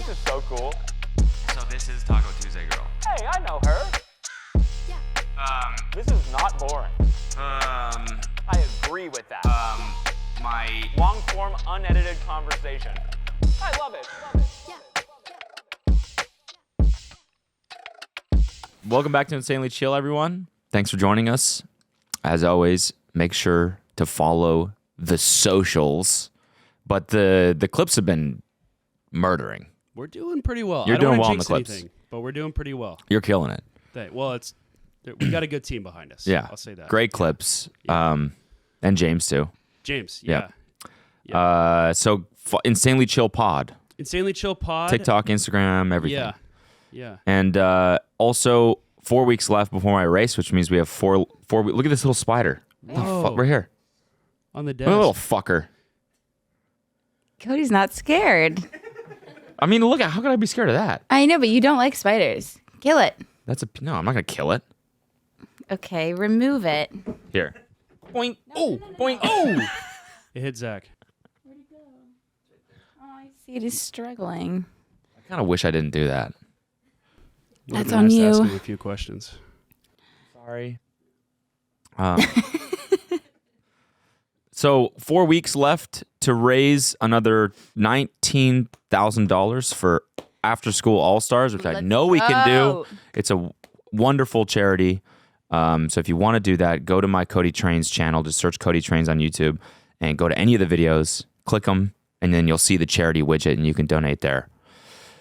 This is so cool. So this is Taco Tuesday girl. Hey, I know her. Yeah. This is not boring. I agree with that. My... Long-form, unedited conversation. I love it. Welcome back to Insanely Chill, everyone. Thanks for joining us. As always, make sure to follow the socials. But the clips have been murdering. We're doing pretty well. You're I don't doing wanna well in the jinx clips. anything, but we're doing pretty well. You're killing it. Well, we got a good team behind us. Yeah. I'll say that. Great clips. Yeah. And James, too. James, Yeah. yeah. So Insanely Chill Pod. Insanely Chill Pod. TikTok, Instagram, everything. Yeah. Yeah. And also 4 weeks left before my race, which means we have four weeks. Look at this little spider. What the fuck? Right here. On the Look desk. at the little fucker. Cody's not scared. I mean, look at how could I be scared of that? I know, but you don't like spiders. Kill it. No, I'm not gonna kill it. Okay, remove it. Here. Boink. Oh, boink. Oh. It hit Zach. Where'd it go? Oh, I see it is struggling. I kind of wish I didn't do that. Would've That's been on nice to you. ask him a few questions. Sorry. So 4 weeks left to raise another $19,000 for After School All-Stars, which I Let's know we can do. go. It's a wonderful charity. So if you want to do that, go to my Cody Trains channel. Just search Cody Trains on YouTube and go to any of the videos, click them, and then you'll see the charity widget and you can donate there.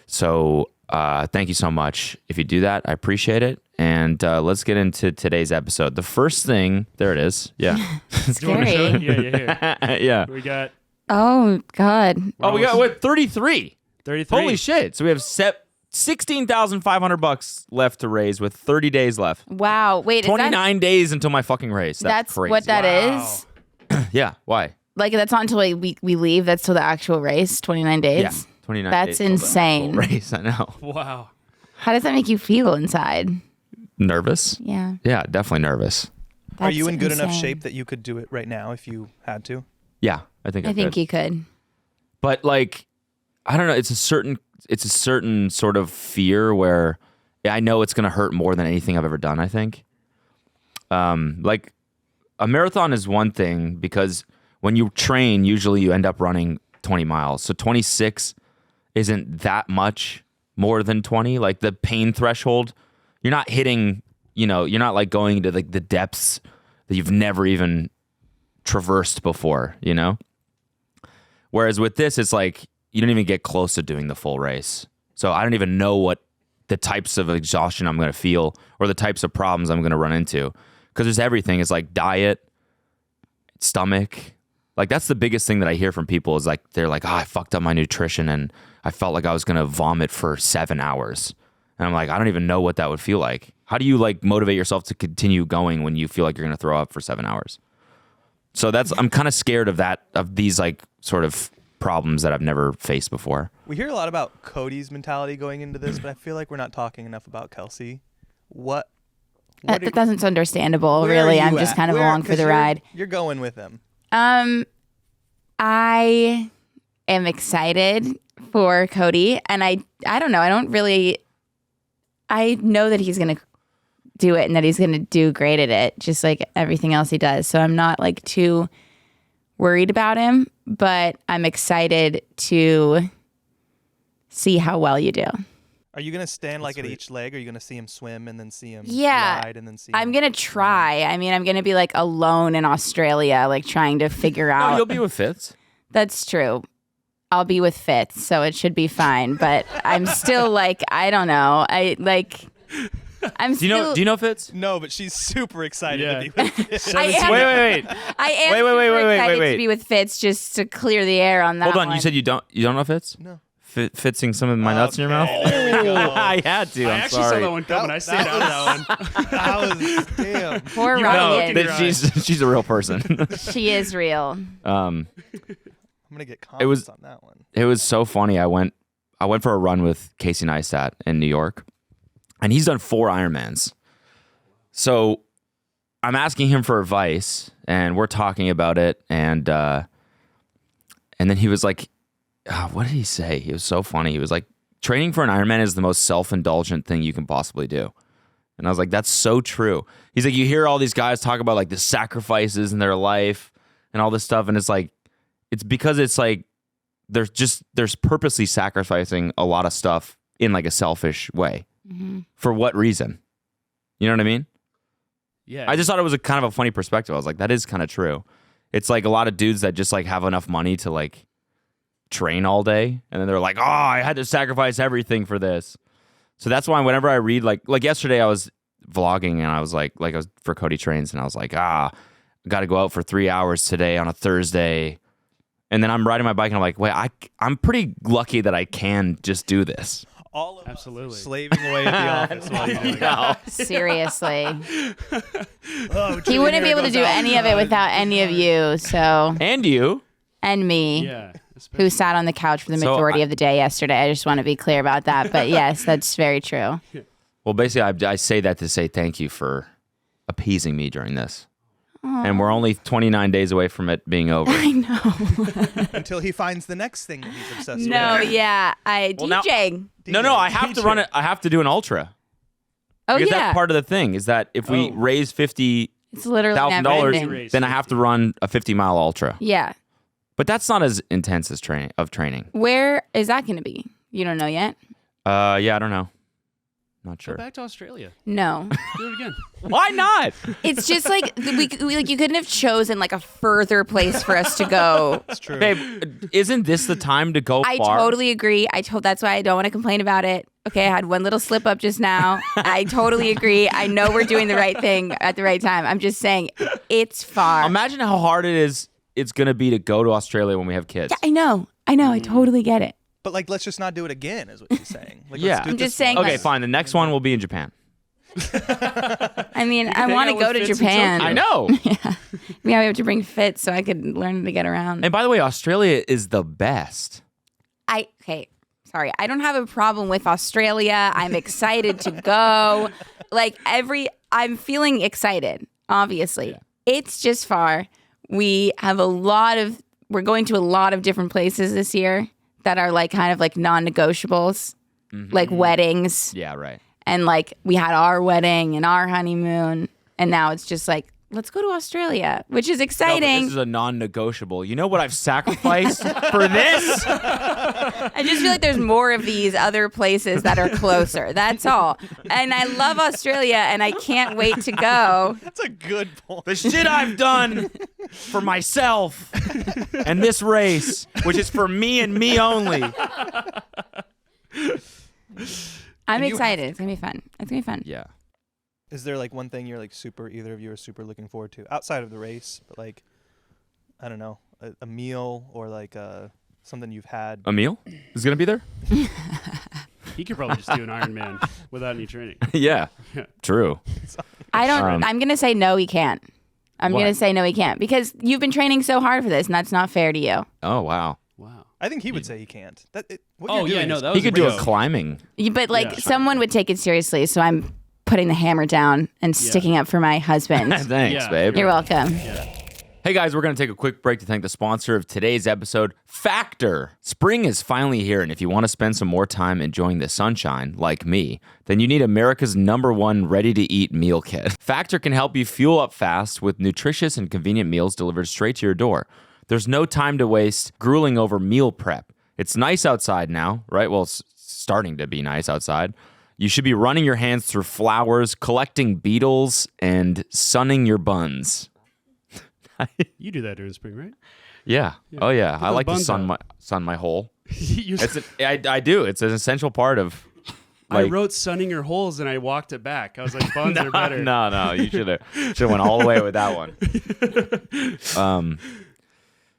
So thank you so much. If you do that, I appreciate it. And let's get into today's episode. The first thing, there it is. Yeah. Scary. Yeah. Yeah. We got Oh, God. Oh, we got what? 33. 33. Holy shit. So we have $16,500 left to raise with 30 days left. Wow. Wait, 29 days until my fucking race. that's crazy. what that Wow. is? Yeah. Why? Like, that's not until we leave. That's till the actual race, 29 days? Yeah. 29 That's days till the insane. actual race. I know. Wow. How does that make you feel inside? Nervous? Yeah. Yeah, definitely nervous. Are you in good enough insane. shape that you could do it right now if you had to? Yeah, I think I I think could. you could. But like, I don't know. It's a certain sort of fear where I know it's going to hurt more than anything I've ever done. I think. Like, a marathon is one thing because when you train, usually you end up running 20 miles. So 26 isn't that much more than 20. Like the pain threshold, you're not hitting. You're not like going to like the depths that you've never even traversed before. Whereas with this, it's like you don't even get close to doing the full race. So I don't even know what the types of exhaustion I'm going to feel or the types of problems I'm going to run into. Because there's everything. It's like diet, stomach. Like that's the biggest thing that I hear from people is like, they're like, I fucked up my nutrition and I felt like I was going to vomit for 7 hours. And I'm like, I don't even know what that would feel like. How do you like motivate yourself to continue going when you feel like you're going to throw up for 7 hours? So I'm kind of scared of these like sort of problems that I've never faced before. We hear a lot about Cody's mentality going into this, but I feel like we're not talking enough about Kelsey. That's understandable, where really. are I'm you just at? kind of Where- along for 'cause the ride. You're going with him. I am excited for Cody, and I don't know. I know that he's going to do it and that he's going to do great at it, just like everything else he does. So I'm not like too worried about him, but I'm excited to see how well you do. Are you going to stand like at each leg? Or are you going to see him swim and then see him Yeah. ride and then see I'm him? going to try. I mean, I'm going to be like alone in Australia, like trying to figure out. No, you'll be with Fitz. That's true. I'll be with Fitz, so it should be fine. But I'm still like, I don't know. Do you know Fitz? No, but she's super excited Yeah. to be with him. I am, Wait. I am Wait, excited wait. to be with Fitz just to clear the air on that. Hold on. one. You said you don't know Fitz? No. Fitzing some of my nuts in your mouth? There we go. I had to. I I'm actually sorry. saw that one coming. I stayed out of that one. That was damn. Poor You No, Ryan. look in your she's a real person. She is real. I'm gonna get comments was- on that one. It was so funny. I went for a run with Casey Neistat in New York, and he's done 4 Ironmans. So I'm asking him for advice, and we're talking about it, and then he was like, what did he say? He was so funny. He was like, training for an Ironman is the most self-indulgent thing you can possibly do. And I was like, that's so true. He's like, you hear all these guys talk about like the sacrifices in their life and all this stuff. And it's like, it's because it's like, there's purposely sacrificing a lot of stuff in like a selfish way. Mm-hmm. For what reason? You know what I mean? Yeah. I just thought it was a kind of a funny perspective. I was like, that is kind of true. It's like a lot of dudes that just like have enough money to like train all day. And then they're like, oh, I had to sacrifice everything for this. So that's why whenever I read like yesterday I was vlogging and I was like I was for Cody Trains and I was like, I got to go out for 3 hours today on a Thursday. And then I'm riding my bike and I'm like, wait, I'm pretty lucky that I can just do this. All of Absolutely. us are slaving away at the office while you're doing it. No. Seriously. Oh, He wouldn't be able to do any of it without any of you, so And you. and me. Yeah. Who sat on the couch for the So majority of the day yesterday. I just want to be clear about that. But yes, that's very true. Well, basically, I say that to say thank you for appeasing me during this. And we're only 29 days away from it being over. I know. Until he finds the next thing that he's obsessed No, with. yeah. Well, now- DJing. No, I have to run it. I have to do an ultra. Oh, Because yeah. that's part of the thing is that if we Oh. raise $50,000, It's literally never ending. Race then I have to run a 50-mile ultra. Yeah. But that's not as intense as training. Where is that going to be? You don't know yet? Yeah, I don't know. Not Go sure. back to Australia. No. Do it again. Why not? It's just like we like you couldn't have chosen like a further place for us to go. It's true. Babe, isn't this the time to go I far? totally agree. That's why I don't want to complain about it. Okay, I had one little slip up just now. I totally agree. I know we're doing the right thing at the right time. I'm just saying it's far. Imagine how hard it's going to be to go to Australia when we have kids. Yeah, I know. I totally get it. But like, let's just not do it again, is what she's saying. Like, Yeah. let's do I'm this just saying, once. Okay, fine. The next one will be in Japan. I mean, I hang want to out go with to Fitz in Japan. I know. Yeah, we have to bring Fitz so I could learn to get around. And by the way, Australia is the best. Sorry, I don't have a problem with Australia. I'm excited to go. I'm feeling excited, obviously. Yeah. It's just far. We're going to a lot of different places this year that are like kind of like non-negotiables, like weddings. Yeah, right. And like we had our wedding and our honeymoon. And now it's just like, let's go to Australia, which is No, but exciting. this is a non-negotiable. You know what I've sacrificed for this? I just feel like there's more of these other places that are closer. That's all. And I love Australia and I can't wait to go. That's a good point. The shit I've done for myself and this race, which is for me and me only. I'm excited. It's going to be fun. It's going to be fun. Yeah. Is there like one thing you're like either of you are super looking forward to outside of the race, but like, I don't know, a meal or like something you've had? Emil is going to be there? He could probably just do an Ironman without any training. Yeah. True. I'm going to say no, he can't. I'm Why? going to say no, he can't because you've been training so hard for this and that's not fair to you. Oh, wow. Wow. I think he would say he can't. What Oh, you're yeah, doing no, is- that was He could do a real. climbing. But like Yeah. someone would take it seriously. So I'm putting the hammer down and sticking up for my husband. Thanks, Yeah. babe. You're welcome. Hey guys, we're going to take a quick break to thank the sponsor of today's episode, Factor. Spring is finally here, and if you want to spend some more time enjoying the sunshine, like me, then you need America's #1 ready-to-eat meal kit. Factor can help you fuel up fast with nutritious and convenient meals delivered straight to your door. There's no time to waste grueling over meal prep. It's nice outside now, right? Well, it's starting to be nice outside. You should be running your hands through flowers, collecting beetles, and sunning your buns. You do that during spring, right? Yeah. Oh yeah. I those like to buns sun my hole. You- I do. It's an essential part of. I Like, wrote sunning your holes and I walked it back. I was like, buns are better. no. You should have went all the way with that one.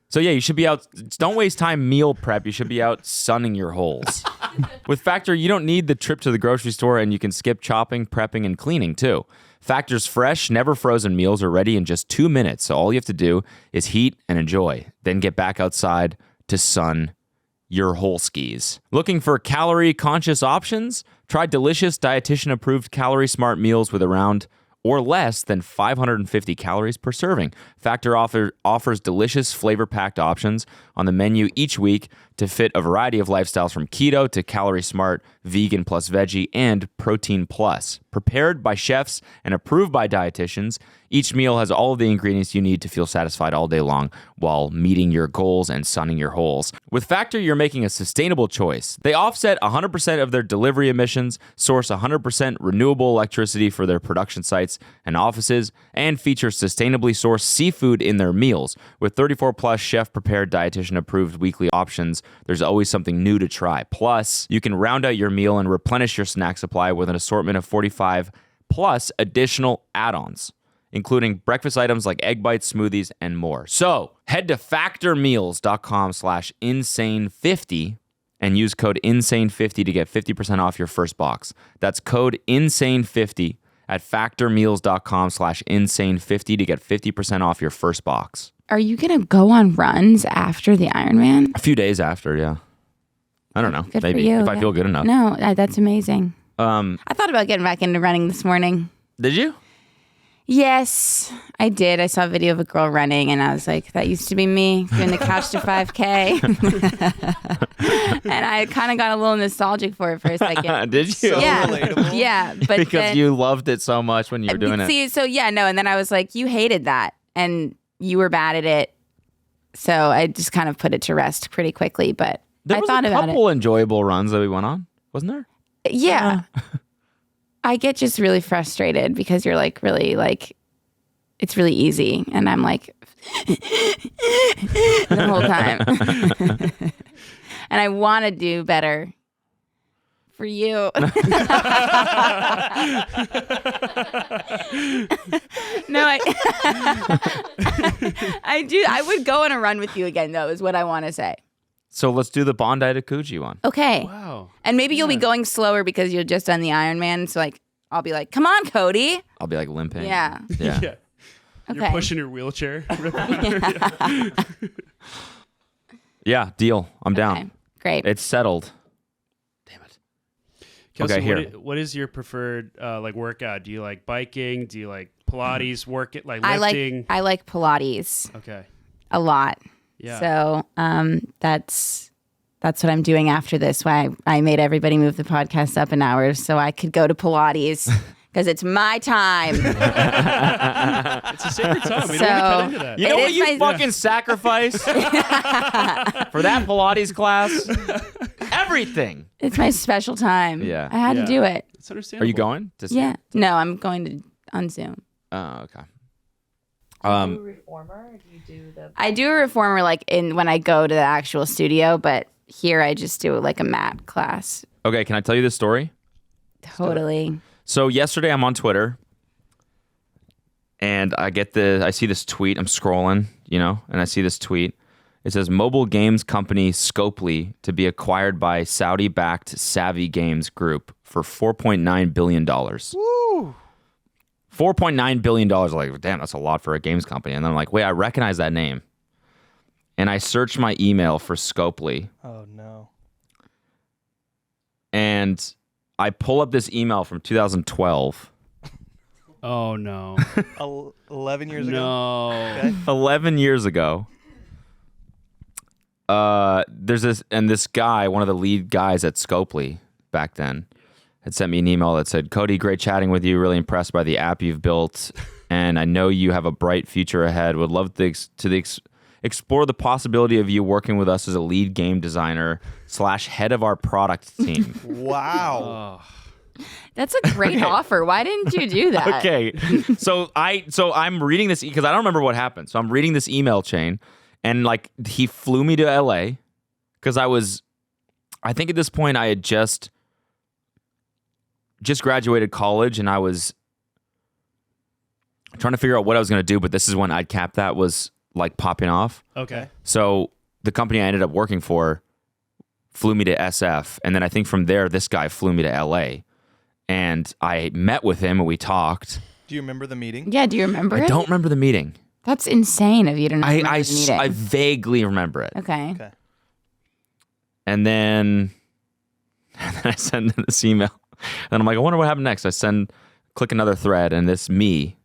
So yeah, you should be out. Don't waste time meal prep. You should be out sunning your holes. With Factor, you don't need the trip to the grocery store, and you can skip chopping, prepping, and cleaning too. Factor's fresh, never frozen meals are ready in just 2 minutes. So all you have to do is heat and enjoy, then get back outside to sun your whole skis. Looking for calorie conscious options? Try delicious dietitian approved calorie smart meals with around or less than 550 calories per serving. Factor offers delicious flavor-packed options on the menu each week to fit a variety of lifestyles from keto to calorie smart, vegan plus veggie, and protein plus. Prepared by chefs and approved by dietitians, each meal has all of the ingredients you need to feel satisfied all day long while meeting your goals and sunning your holes. With Factor, you're making a sustainable choice. They offset 100% of their delivery emissions, source 100% renewable electricity for their production sites and offices, and feature sustainably sourced seafood in their meals. With 34 plus chef-prepared, dietitian-approved weekly options, there's always something new to try. Plus, you can round out your meal and replenish your snack supply with an assortment of 45 plus additional add-ons, including breakfast items like egg bites, smoothies, and more. So head to factormeals.com/insane50 and use code insane50 to get 50% off your first box. That's code insane50 at factormeals.com/insane50 to get 50% off your first box. Are you going to go on runs after the Ironman? A few days after, yeah. I don't know. Good Maybe for you. if I feel good enough. No, that's amazing. I thought about getting back into running this morning. Did you? Yes, I did. I saw a video of a girl running, and I was like, that used to be me doing the couch to 5K. And I kind of got a little nostalgic for it for a second. Did you? So Yeah. relatable. Yeah, but Because then, you loved it so much when you were doing it. see, so yeah, no, and then I was like, you hated that, and you were bad at it, so I just kind of put it to rest pretty quickly. But There I was thought a about couple enjoyable runs that we went on, wasn't there? it. Yeah, I get just really frustrated because you're like really like, it's really easy, and I'm like the whole time, and I want to do better for you. No, I do. I would go on a run with you again, though, is what I want to say. So let's do the Bondi to Coogee one. Okay. Wow. And maybe you'll be going slower because you're just done the Ironman. So like, I'll be like, come on, Cody. I'll be like limping. Yeah. Yeah. Yeah. You're Okay. pushing your wheelchair. Yeah, deal. I'm down. Okay. Great. It's settled. Damn it. Kelsey, Okay, here. what is your preferred like workout? Do you like biking? Do you like Pilates? Work it like I lifting? like Pilates Okay. a lot. Yeah. So that's what I'm doing after this. Why I made everybody move the podcast up an hour so I could go to Pilates because it's my time. It's a sacred time. We don't want to cut into that. You know It what is you my- fucking sacrifice for that Pilates class? Everything. It's my special time. Yeah. I had Yeah. to do it. It's understandable. Are you going? Yeah. No, I'm going to on Zoom. Oh, okay. Reformer? Or do you do the? I do a reformer like when I go to the actual studio, but here I just do like a mat class. Okay, can I tell you this story? Totally. So yesterday I'm on Twitter and I see this tweet. I'm scrolling, and I see this tweet. It says mobile games company Scopely to be acquired by Saudi-backed Savvy Games Group for $4.9 billion. Woo! $4.9 billion. Like, damn, that's a lot for a games company. And then I'm like, wait, I recognize that name. And I searched my email for Scopely. Oh no. And I pull up this email from 2012. Oh no. 11 years ago. No. Okay. 11 years ago. There's this guy, one of the lead guys at Scopely back then, had sent me an email that said, Cody, great chatting with you. Really impressed by the app you've built. And I know you have a bright future ahead. Would love to explore the possibility of you working with us as a lead game designer / head of our product team. Wow. Oh. That's a great offer. Why didn't you do that? Okay. So I'm reading this because I don't remember what happened. So I'm reading this email chain and like he flew me to LA because I think at this point I had just graduated college and I was trying to figure out what I was going to do, but this is when IDCAP that was like popping off. Okay. So the company I ended up working for flew me to SF. And then I think from there, this guy flew me to LA and I met with him and we talked. Do you remember the meeting? Yeah, do you remember it? I don't remember the meeting. That's insane of you to not remember I the meeting. I vaguely remember it. Okay. Okay. And then I send this email. And I'm like, I wonder what happened next. I send click another thread, and this me.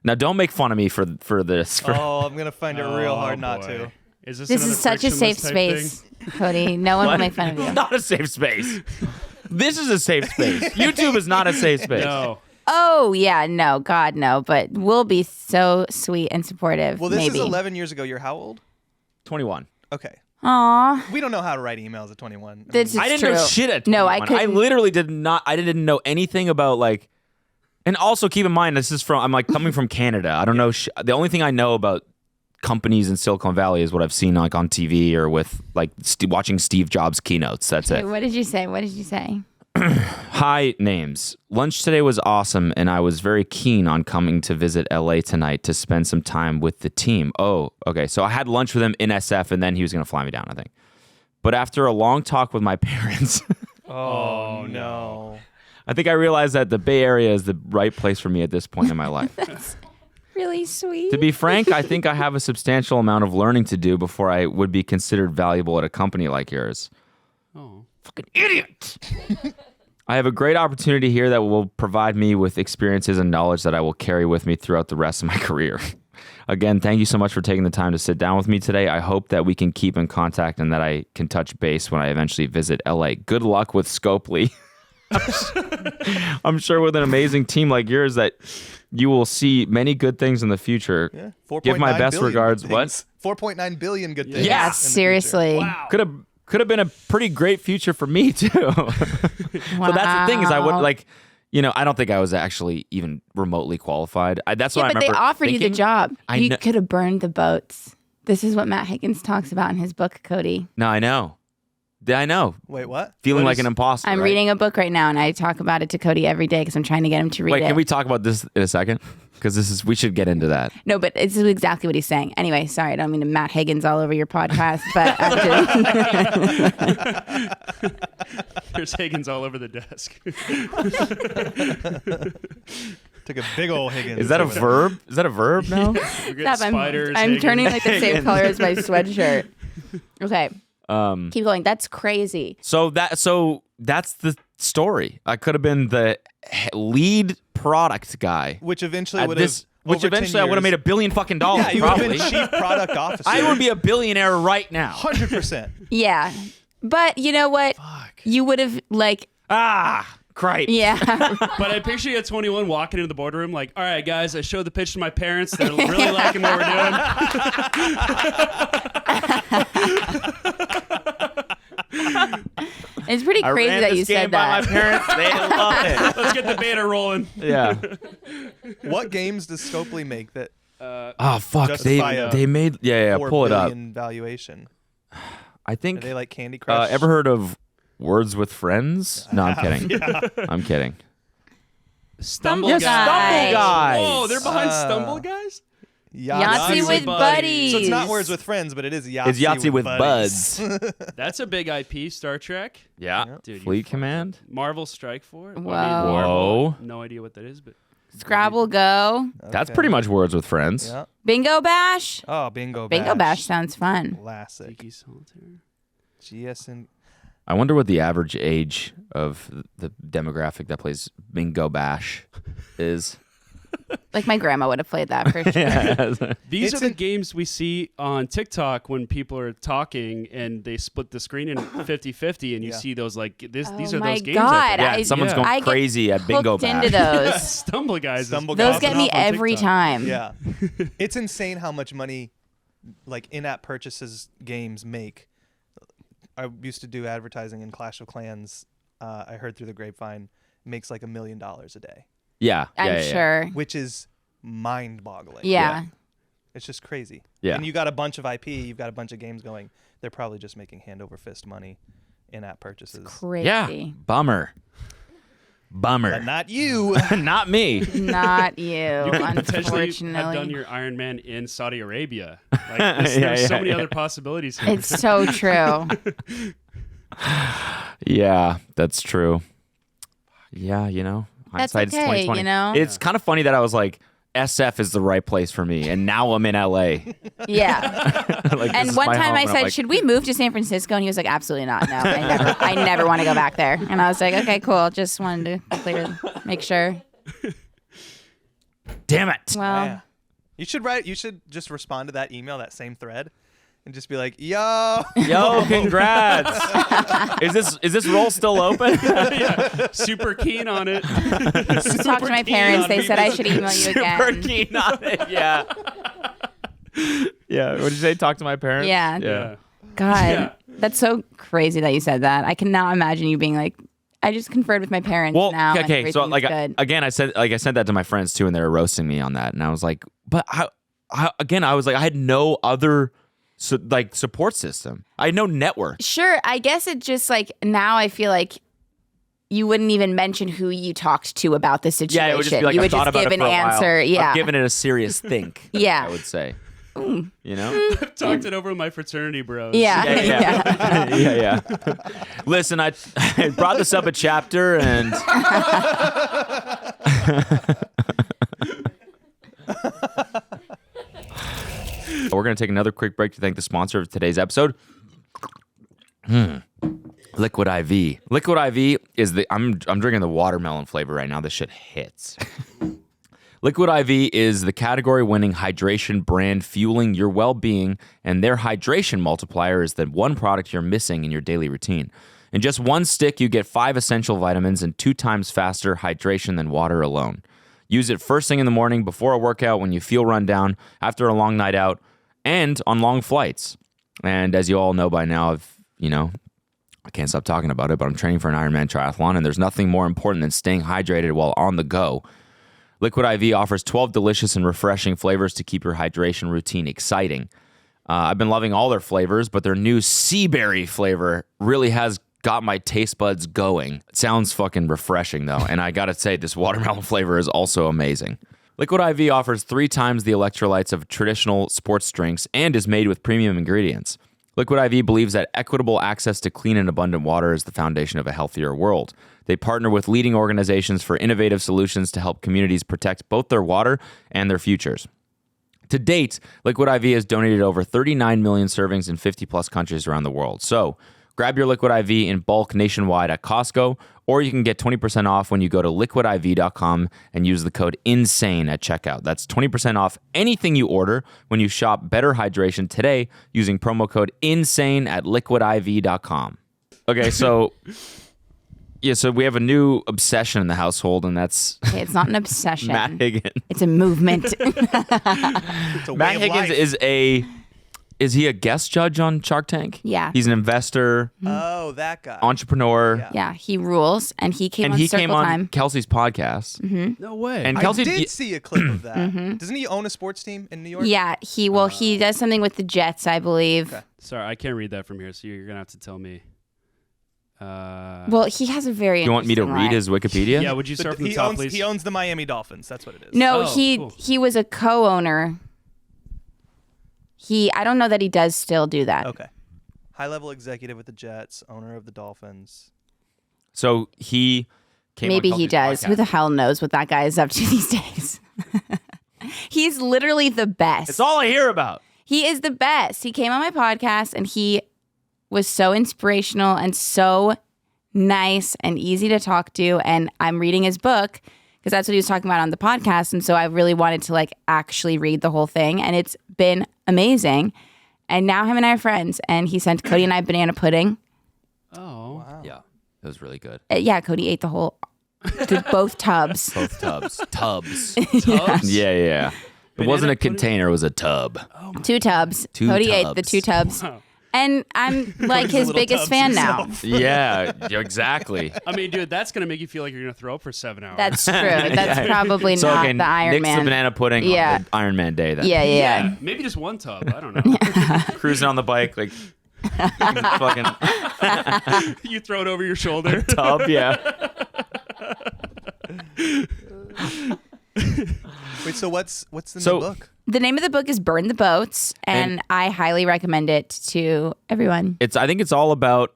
Now, don't make fun of me for this. Oh, I'm gonna find it real hard not boy. to. Is This is such a safe space, Cody. No one will make fun of It's you. not a safe space. This is a safe space. YouTube is not a safe space. No. Oh, yeah. No, God, no. But we'll be so sweet and supportive. Well, this maybe. is 11 years ago. You're how old? 21. Okay. Aw. We don't know how to write emails at 21. This is I didn't true. know shit at 21. No, I I couldn't. literally did not. I didn't know anything about like. And also keep in mind, this is from. I'm like coming from Canada. I don't know. The only thing I know about companies in Silicon Valley is what I've seen like on TV or with like watching Steve Jobs keynotes. That's Wait, it. what did you say? What did you say? Hi, names. Lunch today was awesome, and I was very keen on coming to visit LA tonight to spend some time with the team. Oh, okay. So I had lunch with him in SF, and then he was going to fly me down, I think. But after a long talk with my parents, Oh no. I think I realized that the Bay Area is the right place for me at this point in my life. Really sweet. To be frank, I think I have a substantial amount of learning to do before I would be considered valuable at a company like yours. Oh. Fucking idiot. I have a great opportunity here that will provide me with experiences and knowledge that I will carry with me throughout the rest of my career. Again, thank you so much for taking the time to sit down with me today. I hope that we can keep in contact and that I can touch base when I eventually visit LA. Good luck with Scopely. I'm sure with an amazing team like yours that you will see many good things in the future. Yeah. Give my 4.9 best billion regards. good What? things. 4.9 billion good things. Yeah, in the future. seriously. Wow. Could have been a pretty great future for me too. So that's the thing is I would like, I don't think I was actually even remotely qualified. That's what I Yeah, but remember. they offered you the thinking. job. I You know- could have burned the boats. This is what Matt Higgins talks about in his book, Cody. No, I know. I know. Wait, what? Feeling What like is- an imposter. I'm right? reading a book right now, and I talk about it to Cody every day because I'm trying to get him to read Wait, it. can we talk about this in a second? Because we should get into that. No, but this is exactly what he's saying. Anyway, sorry, I don't mean to Matt Higgins all over your podcast, but There's Higgins all over the desk. Took a big old Higgins. Is that a over there. verb? Is that a verb now? We're getting Stop, spiders. I'm Higgins. turning like the same color as my sweatshirt. Okay, Um, keep going. That's crazy. so that's the story. I could have been the lead product guy. Which eventually At would have. this, which eventually I would have made $1 billion fucking dollars. Yeah, you would have probably. been chief product officer. I would be a billionaire right now. 100%. Yeah, but you know what? Fuck. You would have like, Cripe. yeah. But I picture you at 21 walking into the boardroom like, all right, guys, I showed the pitch to my parents. They're really liking what we're doing. It's pretty I crazy ran that this you game said by that. my parents. They love it. Let's get the beta rolling. Yeah. What games does Scopely make that Oh fuck. Justify a They made 4 pull it up. billion valuation? I Are think. they like Candy Crush? Ever heard of Words with Friends? No, I'm kidding. I'm kidding. Stumble Yeah, Guys. Stumble Guys. Oh, they're behind Stumble Guys? Yahtzee with buddies. So it's not Words with Friends, but it is Yahtzee, It's Yahtzee with buddies. buds. That's a big IP, Star Trek. Yeah. Dude, Fleet you Command. Marvel Strike Force. Whoa. Whoa. No idea what that is, but Scrabble Go. That's Okay. pretty much Words with Friends. Yeah. Bingo Bash. Oh, Bingo Bash. Bingo Bash sounds fun. Classic. Tiki Solitaire. GSN. I wonder what the average age of the demographic that plays Bingo Bash is. Like my grandma would have played that for sure. These It's are the an- games we see on TikTok when people are talking and they split the screen in 50-50 and you Yeah. see those like this. Oh these are my those games. God, Yeah, someone's going I get crazy at Bingo hooked Bash. into those. Stumble Guys. Stumble Those Guys. get me Popping off on every TikTok. time. Yeah. It's insane how much money like in-app purchases games make. I used to do advertising in Clash of Clans. I heard through the grapevine makes like $1 million a day, Yeah. I'm sure. which is mind-boggling. Yeah. It's just crazy. Yeah. And you got a bunch of IP, you've got a bunch of games going. They're probably just making hand over fist money in-app purchases. Crazy. Yeah. Bummer. But not you. Not me. Not you, You could potentially have done unfortunately. your Iron Man in Saudi Arabia. Like, there's so many other possibilities here. It's so true. Yeah, that's true. Yeah, That's hindsight is okay, 2020. It's kind of funny that I was like, SF is the right place for me, and now I'm in LA. Yeah. Like, this And is one my time home, I and I'm said, like, "Should we move to San Francisco?" And he was like, "Absolutely not. No, I never want to go back there." And I was like, "Okay, cool. Just wanted to make sure." Damn it. Well, Yeah. You should just respond to that email, that same thread, and just be like, yo. Yo, congrats. Is this role still open? Super keen on it. talk to my parents. They said I should email you Super again. keen on it. Yeah. Yeah. What did you say? Talk to my parents? Yeah. Yeah. God, Yeah. that's so crazy that you said that. I cannot imagine you being like, I just conferred with my parents Well, now. and okay. So everything's like good. again, I sent that to my friends too, and they were roasting me on that, and I was like, but I was like, I had no other support system. I had no network. Sure, I guess it just like now I feel like you wouldn't even mention who you talked to about the situation. Yeah, it would just be like you I would thought just about give it an for a while. answer. Yeah, I've given it a serious think. Yeah. I would say. Mm. You know. Talked it over with my fraternity bros. Yeah. Yeah. Listen, I brought this up a chapter, and we're gonna take another quick break to thank the sponsor of today's episode. LiquidIV. LiquidIV is I'm drinking the watermelon flavor right now. This shit hits. LiquidIV is the category-winning hydration brand fueling your well-being, and their hydration multiplier is the one product you're missing in your daily routine. In just one stick, you get 5 essential vitamins and 2 times faster hydration than water alone. Use it first thing in the morning, before a workout, when you feel run down, after a long night out, and on long flights. And as you all know by now, I can't stop talking about it, but I'm training for an Ironman triathlon, and there's nothing more important than staying hydrated while on the go. LiquidIV offers 12 delicious and refreshing flavors to keep your hydration routine exciting. I've been loving all their flavors, but their new sea berry flavor really has got my taste buds going. It sounds fucking refreshing, though, and I gotta say, this watermelon flavor is also amazing. LiquidIV offers 3 times the electrolytes of traditional sports drinks and is made with premium ingredients. LiquidIV believes that equitable access to clean and abundant water is the foundation of a healthier world. They partner with leading organizations for innovative solutions to help communities protect both their water and their futures. To date, LiquidIV has donated over 39 million servings in 50-plus countries around the world. So, grab your LiquidIV in bulk nationwide at Costco, or you can get 20% off when you go to liquidiv.com and use the code INSANE at checkout. That's 20% off anything you order when you shop Better Hydration today using promo code INSANE at liquidiv.com. Okay, so so we have a new obsession in the household, and that's Okay, it's not an obsession. Matt Higgins. It's a movement. It's a way Matt of Higgins life. is he a guest judge on Shark Tank? Yeah. He's an investor, Oh, that guy. entrepreneur, Yeah. Yeah, he rules, and he came and on he Circle came on Time. Kelsey's podcast. No way. And I Kelsey did see a clip of that. Doesn't he own a sports team in New York? Yeah, he does something with the Jets, I believe. Okay. Sorry, I can't read that from here, so you're gonna have to tell me. Well, he has a very. You want me to interesting read life. his Wikipedia? Yeah, would you start from the He top, owns, please? he owns the Miami Dolphins. That's what it is. No, Oh, he cool. he was a co-owner. I don't know that he does still do that. Okay. High-level executive with the Jets, owner of the Dolphins. So he came on Maybe he Kelsey's does. Who podcast. the hell knows what that guy is up to these days? He's literally the best. It's all I hear about. He is the best. He came on my podcast and he was so inspirational and so nice and easy to talk to. And I'm reading his book because that's what he was talking about on the podcast. And so I really wanted to actually read the whole thing. And it's been amazing. And now him and I are friends. And he sent Cody and I banana pudding. Oh. Yeah, it was really good. Yeah, Cody ate both tubs. Both tubs. Tubs. Tubs? Yeah. It wasn't a pudding? container, it was a tub. 2 tubs. Two Cody ate the tubs. 2 tubs. Wow. And I'm Cody's a his little biggest tubs fan now. himself. Yeah, exactly. I mean, dude, that's gonna make you feel like you're gonna throw up for 7 hours. That's true. That's probably So not okay, the Iron nix Man. the banana pudding Yeah. on the Iron Man day then. Yeah. Maybe just 1 tub. I don't know. Cruising on the bike, fucking You throw it over your shoulder. tub, yeah. Wait, so what's the So- new book? The name of the book is Burn the Boats, and I highly recommend it to everyone. I think it's all about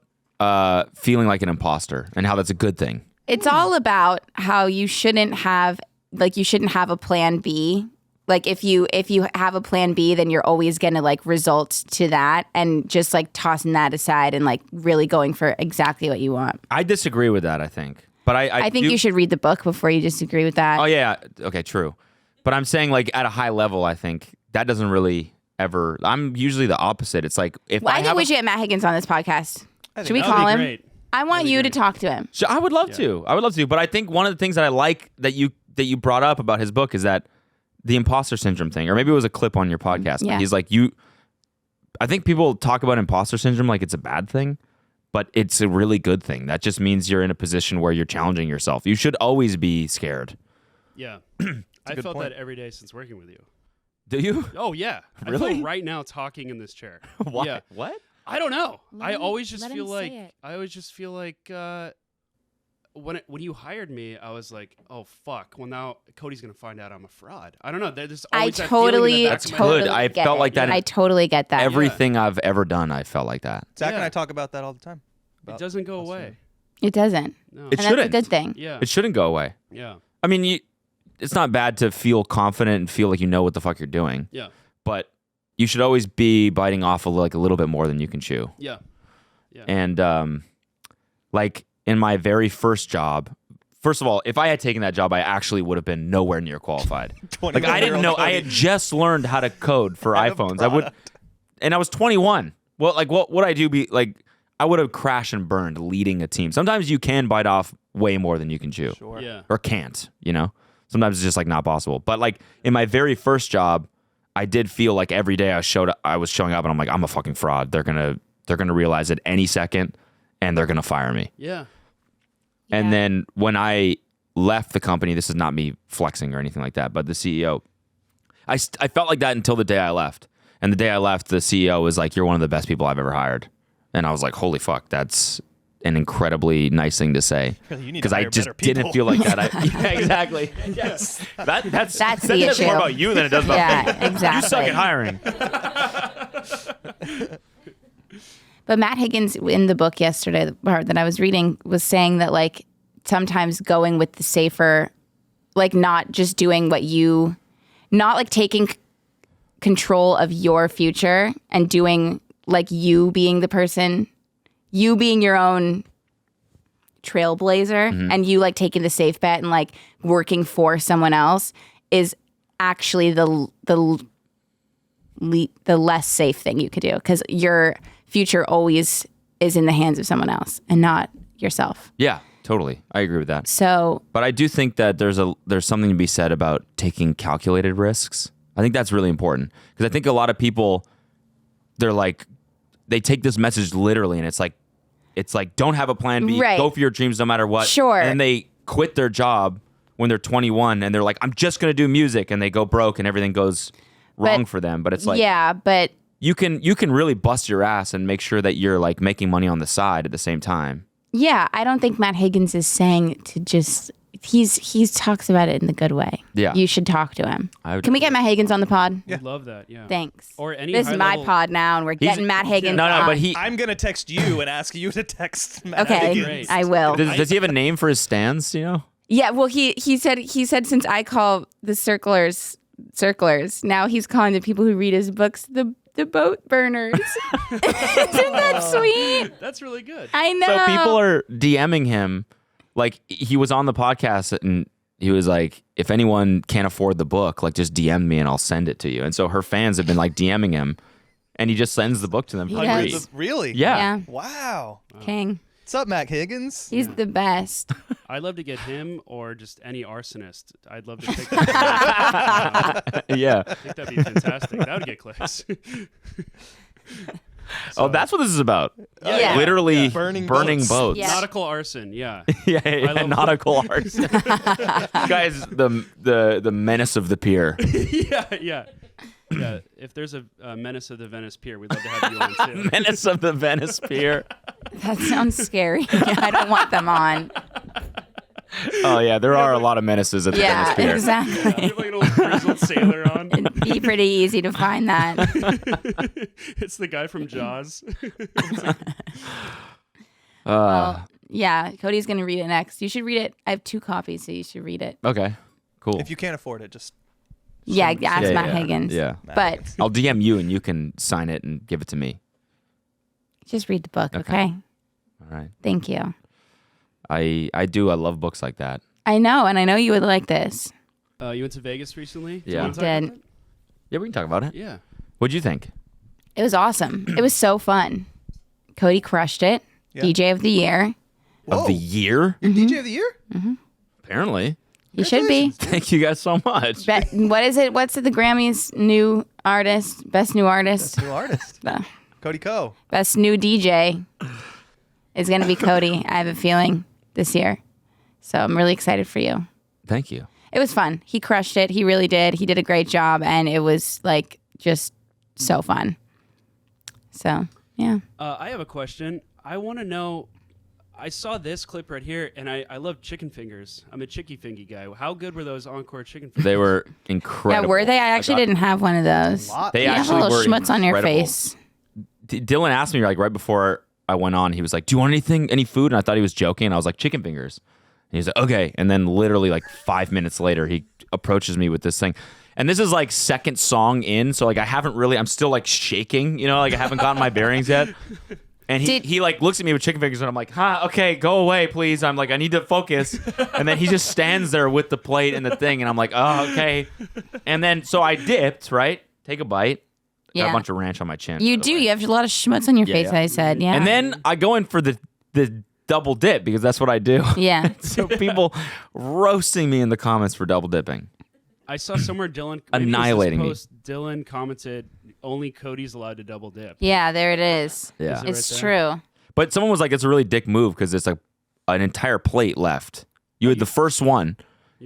feeling like an imposter and how that's a good thing. It's all about how you shouldn't have a plan B. Like if you have a plan B, then you're always going to result to that, and just tossing that aside and really going for exactly what you want. I disagree with that, I think. But I think you should read the book before you disagree with that. Oh yeah, okay, true. But I'm saying like at a high level, I think that doesn't really ever. I'm usually the opposite. It's like if Well, I think have we should get Matt Higgins on this podcast. I think Should we that That'd call be him? great. I want That'd be you to great. talk to him. So I would love to. I would love to. But I think one of the things that I like that you brought up about his book is that the imposter syndrome thing, or maybe it was a clip on your podcast. But Yeah. he's like I think people talk about imposter syndrome like it's a bad thing, but it's a really good thing. That just means you're in a position where you're challenging yourself. You should always be scared. Yeah. I good felt point. that every day since working with you. Do you? Oh yeah. I Really? feel right now talking in this chair. Why? Yeah. What? I don't know. Let I him- always just let feel him like say it. when you hired me, I was like, oh fuck. Well now Cody's gonna find out I'm a fraud. I don't know. There's I always that feeling in totally, the back of my head. totally good. I get felt it. like that in I totally get that. Everything I've ever done, I felt like that. Zach and Yeah. I talk about that all the time. It About doesn't go imposter away. syndrome. It doesn't. No. It And that's a shouldn't. good thing. Yeah. It shouldn't go away. Yeah. I mean, it's not bad to feel confident and feel like you know what the fuck you're doing, Yeah. but you should always be biting off like a little bit more than you can chew. Yeah. And like in my very first job, first of all, if I had taken that job, I actually would have been nowhere near qualified. Like I didn't know. I had just learned how to code for Head of iPhones. And I was 21. Well, like what would I do? I would have crashed and burned leading a team. Sometimes you can bite off way more than you can chew. Sure. Yeah. Or can't, you know? Sometimes it's just like not possible. But like in my very first job, I did feel like every day I was showing up and I'm like, I'm a fucking fraud. They're gonna realize it any second and they're gonna fire me. Yeah. And Yeah. then when I left the company, this is not me flexing or anything like that, but the CEO, I felt like that until the day I left. And the day I left, the CEO was like, you're one of the best people I've ever hired. And I was like, holy fuck, that's an incredibly nice thing to say. Really, you need to Because I hire just better people. didn't feel like that. Yeah, exactly. Yes. That's That's that the says more issue. about you than it does about Yeah, me. exactly. You suck at hiring. But Matt Higgins in the book yesterday, the part that I was reading, was saying that like sometimes going with the safer, like not just doing not like taking control of your future and doing like you being the person, you being your own trailblazer and you like taking the safe bet and like working for someone else is actually the less safe thing you could do, because your future always is in the hands of someone else and not yourself. Yeah, totally. I agree with that. So But I do think that there's something to be said about taking calculated risks. I think that's really important because I think a lot of people, they take this message literally, and it's like don't have a plan B, Right. go for your dreams no matter what. Sure. And then they quit their job when they're 21, and they're like, I'm just gonna do music, and they go broke, and everything goes wrong for them. But it's like, yeah, but you can really bust your ass and make sure that you're like making money on the side at the same time. yeah, I don't think Matt Higgins is saying to just he talks about it in the good way. Yeah. You should talk to him. I would- Can we get Matt Higgins on the pod? I love that. Yeah. Thanks. Or any This is my high-level- pod now, and we're getting Matt Higgins No, on. but he I'm gonna text you and ask you to text Matt Okay, Higgins. Great. I will. does he have a name for his stands? Do you know? Yeah, well, he said since I call the circlers, now he's calling the people who read his books the boat burners. Isn't that sweet? That's really good. I know. So people are DMing him, like he was on the podcast and he was like, if anyone can't afford the book, like just DM me and I'll send it to you. And so her fans have been like DMing him, and he just sends the book to them for He free. does. Really? Yeah. Yeah, Wow. King. What's up, Matt Higgins? He's the best. I'd love to get him or just any arsonist. I'd love to pick that. Yeah. I think that'd be fantastic. That would get clicks. Oh, that's what this is about. Yeah. Literally Burning boats. boats. Yeah. Nautical arson. Yeah. Yeah, love- nautical arts. Guys, the menace of the pier. Yeah. If there's a Menace of the Venice Pier, we'd love to have you on too. Menace of the Venice pier. That sounds scary. I don't want them on. Oh yeah, there are a lot of menaces at the Yeah, Venice pier. We exactly. have like an old grizzled sailor on. It'd be pretty easy to find that. It's the guy from Jaws. Well, yeah, Cody's gonna read it next. You should read it. I have 2 copies, so you should read it. Okay, cool. If you can't afford it, just Yeah, ask Yeah, Matt yeah, Higgins. Yeah. But I'll DM you and you can sign it and give it to me. just read the book, Okay. okay? All right. Thank you. I love books like that. I know, and I know you would like this. You went to Vegas recently? Do you Yeah. wanna talk about Did. that? Yeah, we can talk about it. Yeah. What'd you think? It was awesome. It was so fun. Cody crushed it. Yeah. DJ of the year. Of the year? You're DJ of the year? Apparently. He should be. Thank you guys so much. What is it? What's the Grammys new artist? Best new artist? New artist. The Cody Ko. best new DJ is going to be Cody. I have a feeling this year. So I'm really excited for you. Thank you. It was fun. He crushed it. He really did. He did a great job. And it was like just so fun. So, yeah. I have a question. I want to know. I saw this clip right here, and I love chicken fingers. I'm a chicky fingy guy. How good were those encore chicken fingers? They were Yeah, incredible. were they? I actually didn't have one of those. Lot. They You have a actually little were schmutz on your incredible. face. Dylan asked me like right before I went on, he was like, "Do you want any food?" And I thought he was joking. And I was like, "Chicken fingers." And he's like, "Okay." And then literally like 5 minutes later, he approaches me with this thing. And this is like second song in, so like I'm still like shaking, like I haven't gotten my bearings yet. And he like looks at me with chicken fingers, and I'm like, okay, go away, please. I'm like, I need to focus. And then he just stands there with the plate and the thing, and I'm like, oh, okay. And then so I dipped, right? Take a bite. Got Yeah. a bunch of ranch on my chin. You by the do. way. You have a lot of schmutz on your face, yeah. I said. Yeah. And then I go in for the double dip because that's what I do. Yeah. So people roasting me in the comments for double dipping. I saw somewhere Dylan Annihilating me. Dylan commented, "Only Cody's allowed to double dip." Yeah, there it is. Yeah. Is it It's right true. But someone was like, it's a really dick move because it's like an entire plate left. You had the first one,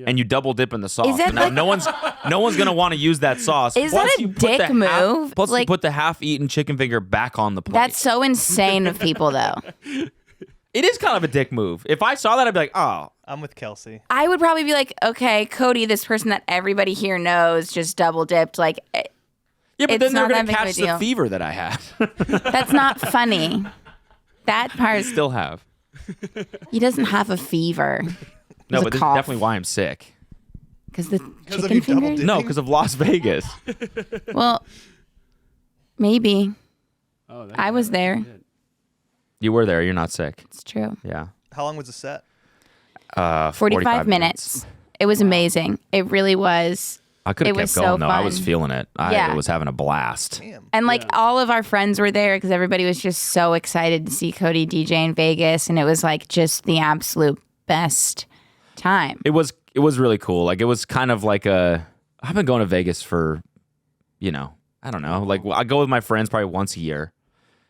and you double dip in the sauce. Is that But now like- no one's gonna want to use that sauce. Is Plus that a you put dick the move? Plus, you Like- put the half-eaten chicken finger back on the plate. That's so insane of people, though. It is kind of a dick move. If I saw that, I'd be like, oh, I'm with Kelsey. I would probably be like, okay, Cody, this person that everybody here knows just double dipped. Like, yeah. But It's then they're not gonna that big of a catch the deal. fever that I had. that's not funny. That part, Still have. he doesn't have a fever. No, a but this is cough. definitely why I'm sick. Because the of chicken you double fingers? dipping? No, because of Las Vegas. Well, maybe. Oh, that- I was there. You were there. You're not sick. It's true. Yeah. How long was the set? 45 minutes. It was amazing. It really was. I could have It kept was so going though. I was fun. feeling it. I Yeah. was having a blast. Damn. And like all of our friends were there because everybody was just so excited to see Cody DJ in Vegas. And it was like just the absolute best time. It was really cool. Like it was kind of like I've been going to Vegas for, I don't know. Like I go with my friends probably once a year.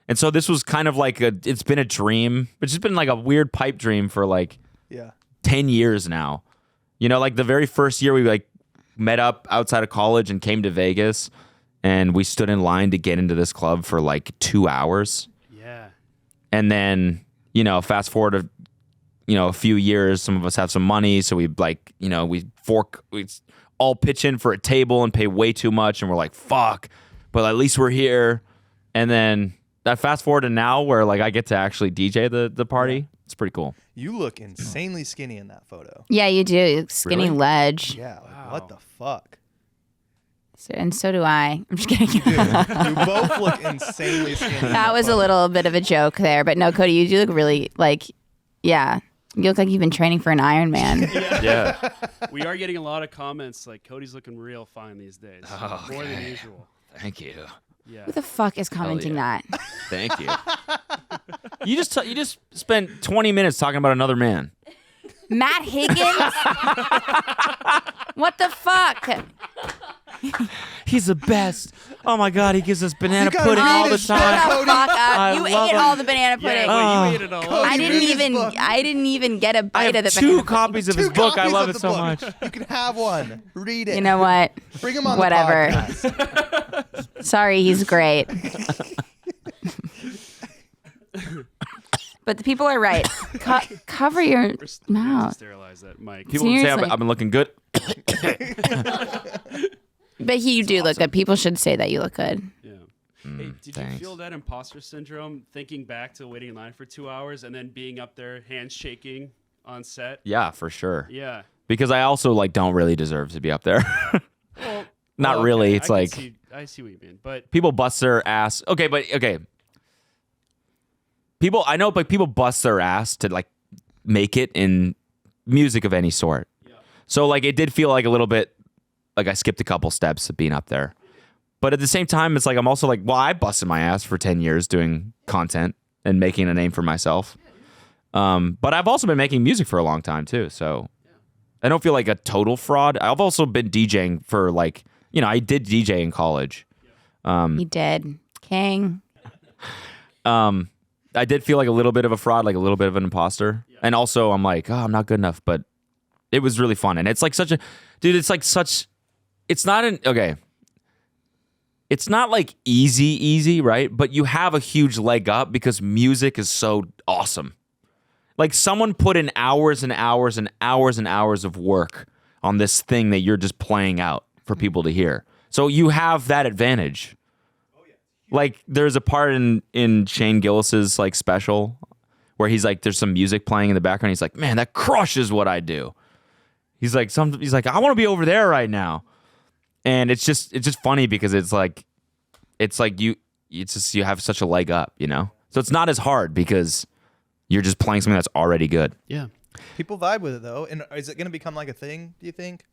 And so this was kind of like it's been a dream. It's just been like a weird pipe dream for like Yeah. 10 years now. Like the very first year we like met up outside of college and came to Vegas and we stood in line to get into this club for like 2 hours. Yeah. And then, fast forward to, a few years, some of us have some money. So we like, we all pitch in for a table and pay way too much. And we're like, fuck, but at least we're here. And then that fast forward to now where like I get to actually DJ the party. It's pretty cool. You look insanely skinny in that photo. Yeah, you do. Skinny Really? ledge. Yeah. Like, what the fuck? And so do I. I'm just kidding. You both look insanely skinny. in That was a photo. little bit of a joke there. But no, Cody, you do look really like, yeah. You look like you've been training for an Ironman. Yeah. We are getting a lot of comments like Cody's looking real fine these days. More than usual. Thank you. Yeah. Who the fuck is commenting yeah. that? Thank you. You just spent 20 minutes talking about another man. Matt Higgins? What the fuck? He's the best. Oh my God, he gives us banana gotta pudding read all the his Shut time. the Cody. fuck up. I You love ate him. all the banana pudding. Yeah, well, Oh. you ate it all. Cody, I didn't read his even book. I didn't even get a I bite have of the 2 banana. copies of his Two book. I copies love of it the so book. much. You can have one. Read it. You know what? Bring him on Whatever. the podcast. Sorry, he's great. But the people are right. Cover your We're gonna mouth. sterilize that mic. People would say Seriously. I've been looking good. But you do look good. People should say that you look good. Yeah. Hey, did thanks. you feel that imposter syndrome thinking back to waiting in line for 2 hours and then being up there, hands shaking on set? Yeah, for sure. Yeah. Because I also like don't really deserve to be up there. Well, Not well, really. okay, It's I can like see- I see what you mean, but people bust their ass. Okay, but okay. I know, but people bust their ass to like make it in music of any sort. So like it did feel like a little bit like I skipped a couple steps of being up there. But at the same time, it's like I'm also like, well, I busted my ass for 10 years doing content and making a name for myself. But I've also been making music for a long time too, so I don't feel like a total fraud. I've also been DJing for like, I did DJ in college. He did. King. I did feel like a little bit of a fraud, like a little bit of an imposter. And also I'm like, oh, I'm not good enough, but it was really fun. And it's like it's not like easy, right? But you have a huge leg up because music is so awesome. Like someone put in hours and hours and hours and hours of work on this thing that you're just playing out for people to hear. So you have that advantage. Like there's a part in Shane Gillis's like special where he's like, there's some music playing in the background. He's like, man, that crushes what I do. He's like, I want to be over there right now. And it's just funny because it's like you have such a leg up, So it's not as hard because you're just playing something that's already good. Yeah. People vibe with it though, and is it going to become like a thing? Do you think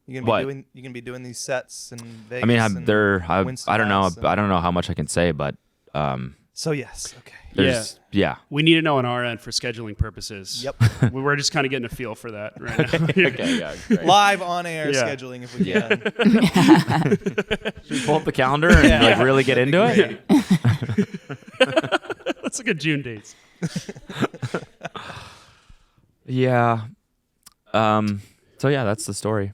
you're going to be doing these sets in Vegas? I mean, I don't know. I don't know how much I can say, but so yes, okay. Yeah. We need to know on our end for scheduling purposes. Yep. We're just kind of getting a feel for that right now. Okay, yeah, great. Live on air Yeah. scheduling if we can. Should we pull up the calendar and like really get into it? Let's look at June dates. Yeah. So yeah, that's the story.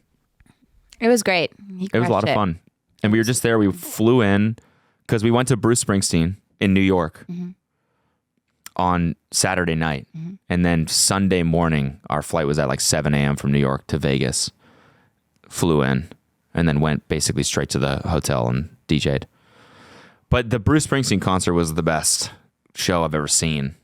It was great. It was a lot of fun. And we were just there. We flew in because we went to Bruce Springstein in New York on Saturday night. And then Sunday morning, our flight was at like 7 a.m. from New York to Vegas. Flew in and then went basically straight to the hotel and DJ'd. But the Bruce Springsteen concert was the best show I've ever seen.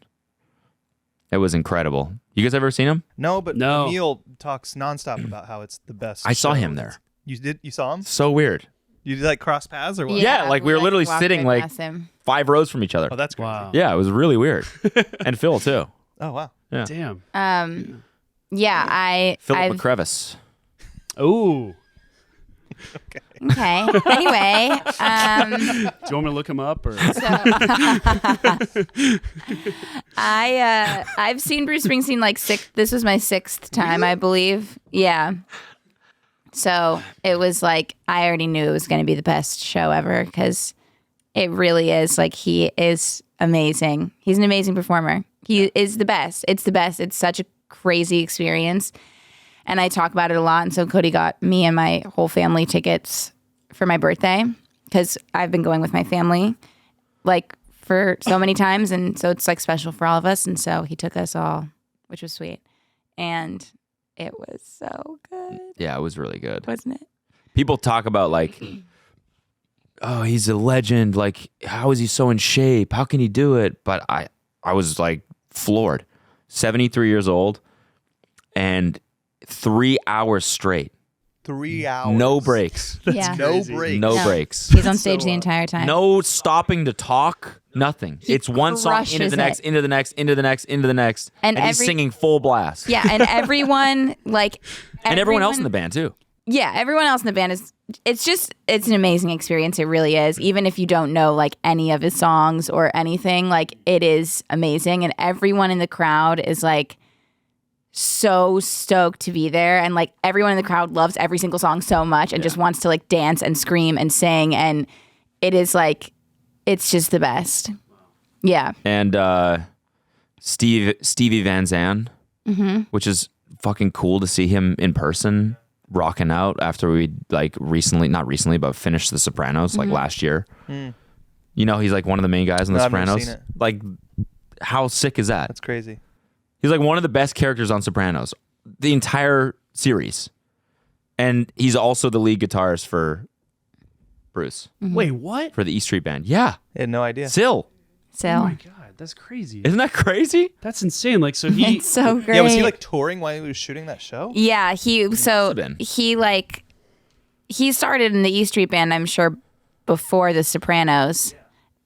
It was incredible. You guys ever seen him? No, but No. Emil talks nonstop about how it's the best. I saw show. him there. You did? You saw him? So weird. You did like cross paths or what? Yeah, like we were literally walked sitting right like past him. 5 rows from each other. Oh, that's crazy. Wow. Yeah, it was really weird. And Phil too. Oh, wow. Yeah. Damn. Yeah, Philip I've McCrevis. Oh. okay. Anyway, Do you want me to look him up or? I've seen Bruce Springsteen like this was my 6th time, I believe. Yeah. So it was like I already knew it was going to be the best show ever because it really is. Like he is amazing. He's an amazing performer. He is the best. It's the best. It's such a crazy experience. And I talk about it a lot. And so Cody got me and my whole family tickets for my birthday because I've been going with my family like for so many times. And so it's like special for all of us. And so he took us all, which was sweet. And it was so good. Yeah, it was really good. Wasn't it? People talk about like, oh, he's a legend. Like, how is he so in shape? How can he do it? But I was like floored. 73 years old and 3 hours straight. 3 hours. No breaks. Yeah. No crazy. break. No breaks. He's on stage the entire time. No stopping to talk. Nothing. It's one song into crushes the next, it. into the next, into the next, into the next. And he's singing full blast. Yeah, and everyone like And everyone else in the band too. Yeah, everyone else in the band it's an amazing experience. It really is. Even if you don't know like any of his songs or anything, like it is amazing. And everyone in the crowd is like so stoked to be there. And like everyone in the crowd loves every single song so much and just wants to like dance and scream and sing. And it is like, it's just the best. Yeah. And Stevie Van Zandt, which is fucking cool to see him in person rocking out after we like not recently, but finished The Sopranos like last year. You know, he's like one of the main guys in The No, I've never Sopranos. seen it. Like, how sick is that? That's crazy. He's like one of the best characters on Sopranos, the entire series. And he's also the lead guitarist for Bruce, Wait, what? for the E Street Band. Yeah. I had no idea. Still. So Oh my god, that's crazy. Isn't that crazy? That's insane. Like, so he. it's so great. Yeah, was he like touring while he was shooting that show? Yeah, he started in the E Street Band, I'm sure, before The Sopranos.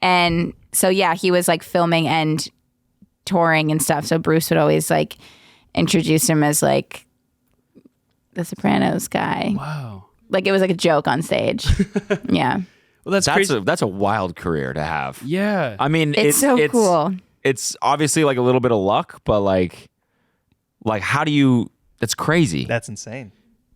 And so yeah, he was like filming and touring and stuff. So Bruce would always like introduce him as like the Sopranos guy. Wow. like it was like a joke on stage. Yeah. Well, that's crazy. That's a wild career to have. Yeah. I mean, It's so cool. It's obviously like a little bit of luck, but like how do you? That's crazy. That's insane.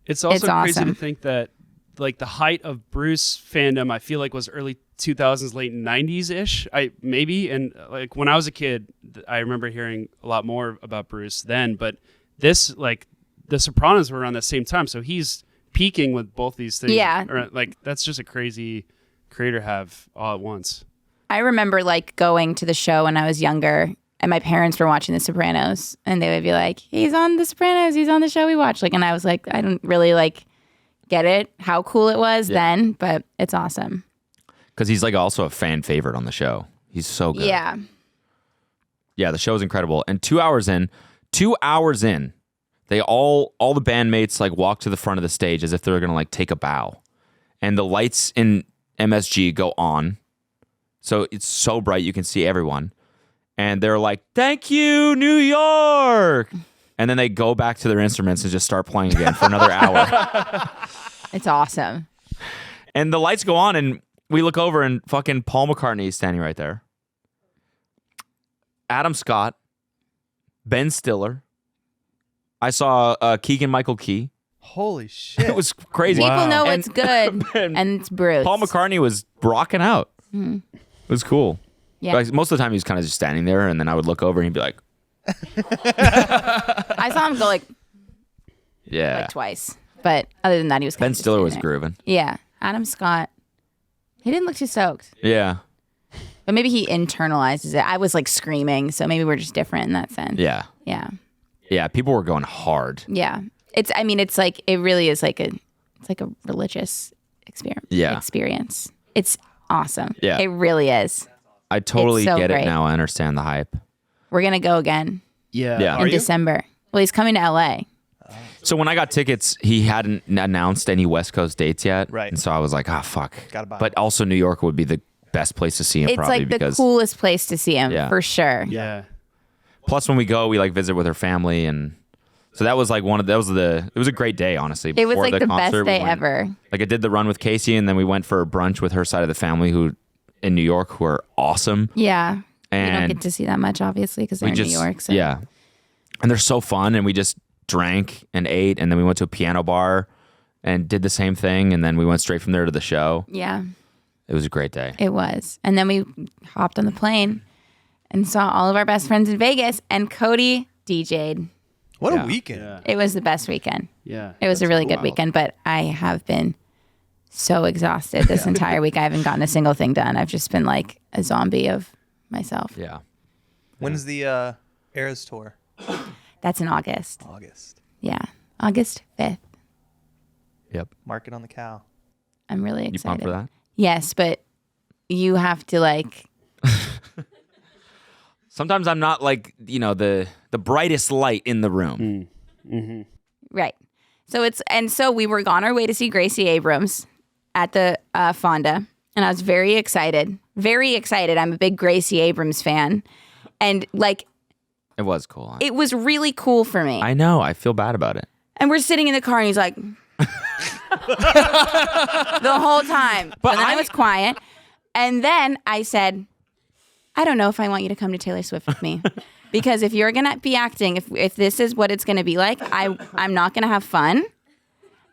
It's also crazy awesome. to think that like the height of Bruce fandom, I feel like was early 2000s, late 90s ish. Maybe, and like when I was a kid, I remember hearing a lot more about Bruce then. But this, like, The Sopranos were around that same time, so he's peaking with both these things. Yeah. Like that's just a crazy creator have all at once. I remember like going to the show when I was younger, and my parents were watching The Sopranos, and they would be like, "He's on The Sopranos. He's on the show we watch." Like, and I was like, I don't really like get it how cool it was then, but it's awesome. Because he's like also a fan favorite on the show. He's so good. Yeah. Yeah, the show is incredible. And 2 hours in, they all the bandmates like walk to the front of the stage as if they're gonna like take a bow, and the lights in MSG go on, so it's so bright you can see everyone, and they're like, "Thank you, New York," and then they go back to their instruments and just start playing again for another hour. It's awesome. And the lights go on, and we look over, and fucking Paul McCartney is standing right there. Adam Scott, Ben Stiller. I saw Keegan-Michael Key. Holy shit. It was crazy. People know And- it's good, and it's Bruce. Paul McCartney was rocking out. It was cool. Yeah. Like, most of the time, he was kind of just standing there, and then I would look over, and he'd be like, I saw him go like "Yeah." twice, but other than that, he was kind Ben of just Stiller was standing there. grooving. Yeah. Adam Scott. He didn't look too soaked, Yeah, but maybe he internalizes it. I was like screaming, so maybe we're just different in that sense. yeah, Yeah. yeah. People were going hard. Yeah. It's like it really is like a religious experience. It's awesome. Yeah. It really is. I totally so get great. it now. I understand the hype. We're going to go again Yeah. in December. Well, he's coming to LA. So when I got tickets, he hadn't announced any West Coast dates yet. Right. And so I was like, fuck. Gotta buy But it. also New York would be the best place to see him It's probably like the because coolest place to see him Yeah. for sure. Yeah. plus when we go, we like visit with her family, and so that was like it was a great day, honestly. It was Before like the best concert, we day went- ever. Like I did the run with Casey, and then we went for brunch with her side of the family who in New York who are awesome. Yeah. You don't And get to see that much, obviously, because they're we in just New York. So. yeah, and they're so fun, and we just drank and ate, and then we went to a piano bar and did the same thing, and then we went straight from there to the show. Yeah, It was a great day. it was. And then we hopped on the plane and saw all of our best friends in Vegas, and Cody DJ'd. What Yeah. a weekend. Yeah. It was the best weekend. Yeah. It was a really good wild. weekend, but I have been so exhausted this entire week. I haven't gotten a single thing done. I've just been like a zombie of myself. Yeah. When's the Eras tour? That's in August. August. Yeah, August 5th. Yep. Mark it on the cow. I'm really You excited. pumped for that? Yes, but you have to like Sometimes I'm not like, the brightest light in the room. right. So we were on our way to see Gracie Abrams at the Fonda, and I was very excited. Very excited. I'm a big Gracie Abrams fan, and like It was cool. it was really cool for me. I know. I feel bad about it. And we're sitting in the car, and he's like, the whole time. But then I was quiet. And then I said, I don't know if I want you to come to Taylor Swift with me. Because if you're going to be acting, if this is what it's going to be like, I'm not going to have fun.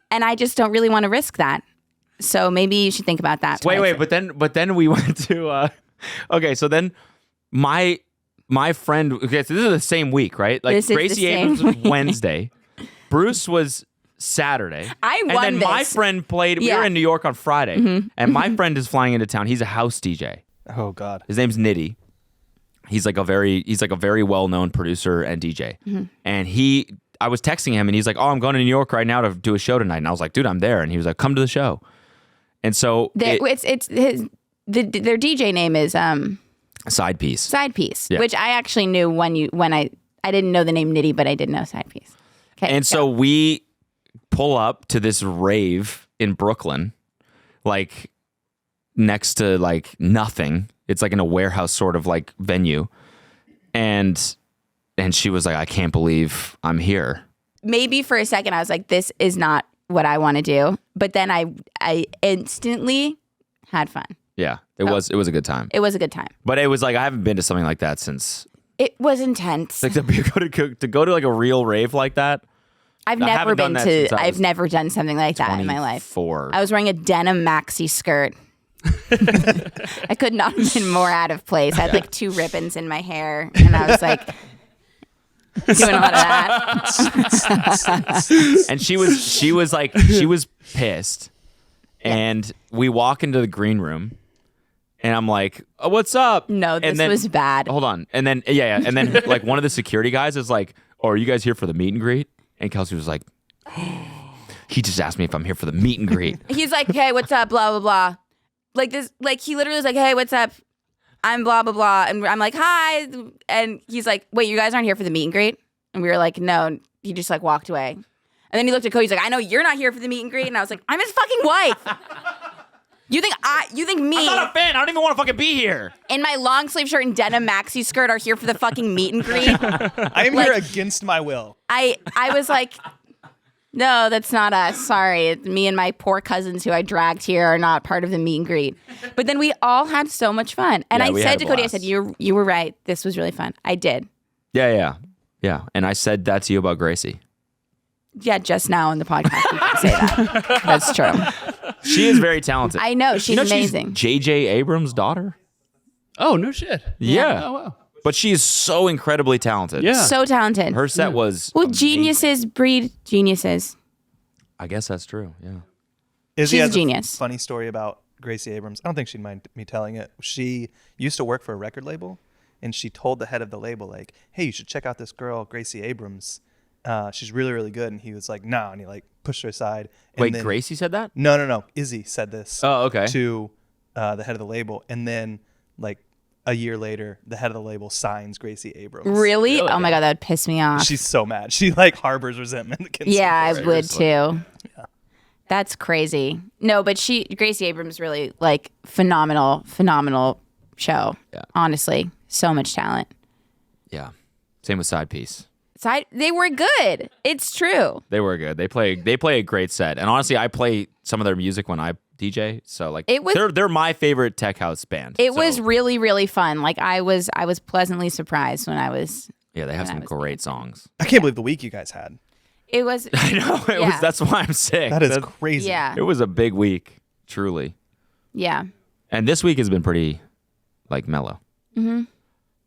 And I just don't really want to risk that. So maybe you should think about that. Wait, but then we went to okay, so then my friend, okay, so this is the same week, right? Like This is the Gracie same Abrams was week. Wednesday. Bruce was Saturday. I and won then my this. friend played. We Yeah. were in New York on Friday, and my friend is flying into town. He's a house DJ. Oh God. His name's Nitty. He's like a very well-known producer and DJ. And I was texting him, and he's like, "Oh, I'm going to New York right now to do a show tonight." And I was like, "Dude, I'm there." And he was like, "Come to the show." And so their DJ name is side piece. Side Piece, Yeah. which I actually knew when I didn't know the name Nitty, but I did know Side Piece. Okay, And so we pull up to this rave in Brooklyn, like next to like nothing. It's like in a warehouse sort of like venue. And she was like, "I can't believe I'm here." maybe for a second I was like, this is not what I want to do. But then I instantly had fun. Yeah, it was a good time. It was a good time. But it was like I haven't been to something like that since. It was intense. Like to go to like a real rave like that. I've I never haven't done been that to. since I I've was never done something like that in my life. 24. I was wearing a denim maxi skirt. I could not have been more out of place. I had like 2 ribbons in my hair, and I was like doing a lot of that. And she was pissed. And we walk into the green room, and I'm like, oh, "What's up?" No, And this then- was bad. Hold on, and then and then like one of the security guys is like, "Oh, are you guys here for the meet and greet?" And Kelsey was like, "He just asked me if I'm here for the meet and greet." He's like, "Hey, what's up?" Blah blah blah. Like this. Like he literally was like, "Hey, what's up?" I'm blah blah blah, and I'm like, "Hi," and he's like, "Wait, you guys aren't here for the meet and greet?" And we were like, "No." And he just like walked away. And then he looked at Cody. He's like, "I know you're not here for the meet and greet." And I was like, "I'm his fucking wife. You think me I'm not a fan. I don't even want to fucking be here. in my long sleeve shirt and denim maxi skirt are here for the fucking meet and greet?" I am here against my will. I was like, "No, that's not us. Sorry. Me and my poor cousins who I dragged here are not part of the meet and greet." But then we all had so much fun. And Yeah, I we said had a to Cody, I blast. said, you were right. This was really fun. I did. Yeah. And I said that to you about Gracie. Yeah, just now in the podcast you can say that. That's true. She is very talented. I know. She's You know amazing. She's J.J. Abrams' daughter. Oh, no shit. Yeah. Oh, wow. But she is so incredibly talented. Yeah. So talented. Her set was. Well, amazing. geniuses breed geniuses. I guess that's true. Yeah. Izzy She's a has genius. funny story about Gracie Abrams. I don't think she'd mind me telling it. She used to work for a record label, and she told the head of the label, like, "Hey, you should check out this girl, Gracie Abrams. She's really, really good." And he was like, "No," and he like pushed her aside. And Wait, then, Gracie said that? No. Izzy said this. Oh, okay. To the head of the label, and then like a year later, the head of the label signs Gracie Abrams. Really? Oh my God, that would piss me off. She's so mad. She like harbors resentment against Yeah, I her. would too. That's crazy. No, but Gracie Abrams really like phenomenal show. Yeah. Honestly, so much talent. Yeah. Same with Side Piece. They were good. It's true. They were good. They play a great set. And honestly, I play some of their music when I DJ. So like It was- they're my favorite tech house band. It So, was really, really fun. Like I was pleasantly surprised when I was. Yeah, they have when I some was great songs. I can't believe the week you guys had. It was. I know. It Yeah. was that's why I'm sick. That is crazy. Yeah. It was a big week, truly. Yeah. And this week has been pretty like mellow.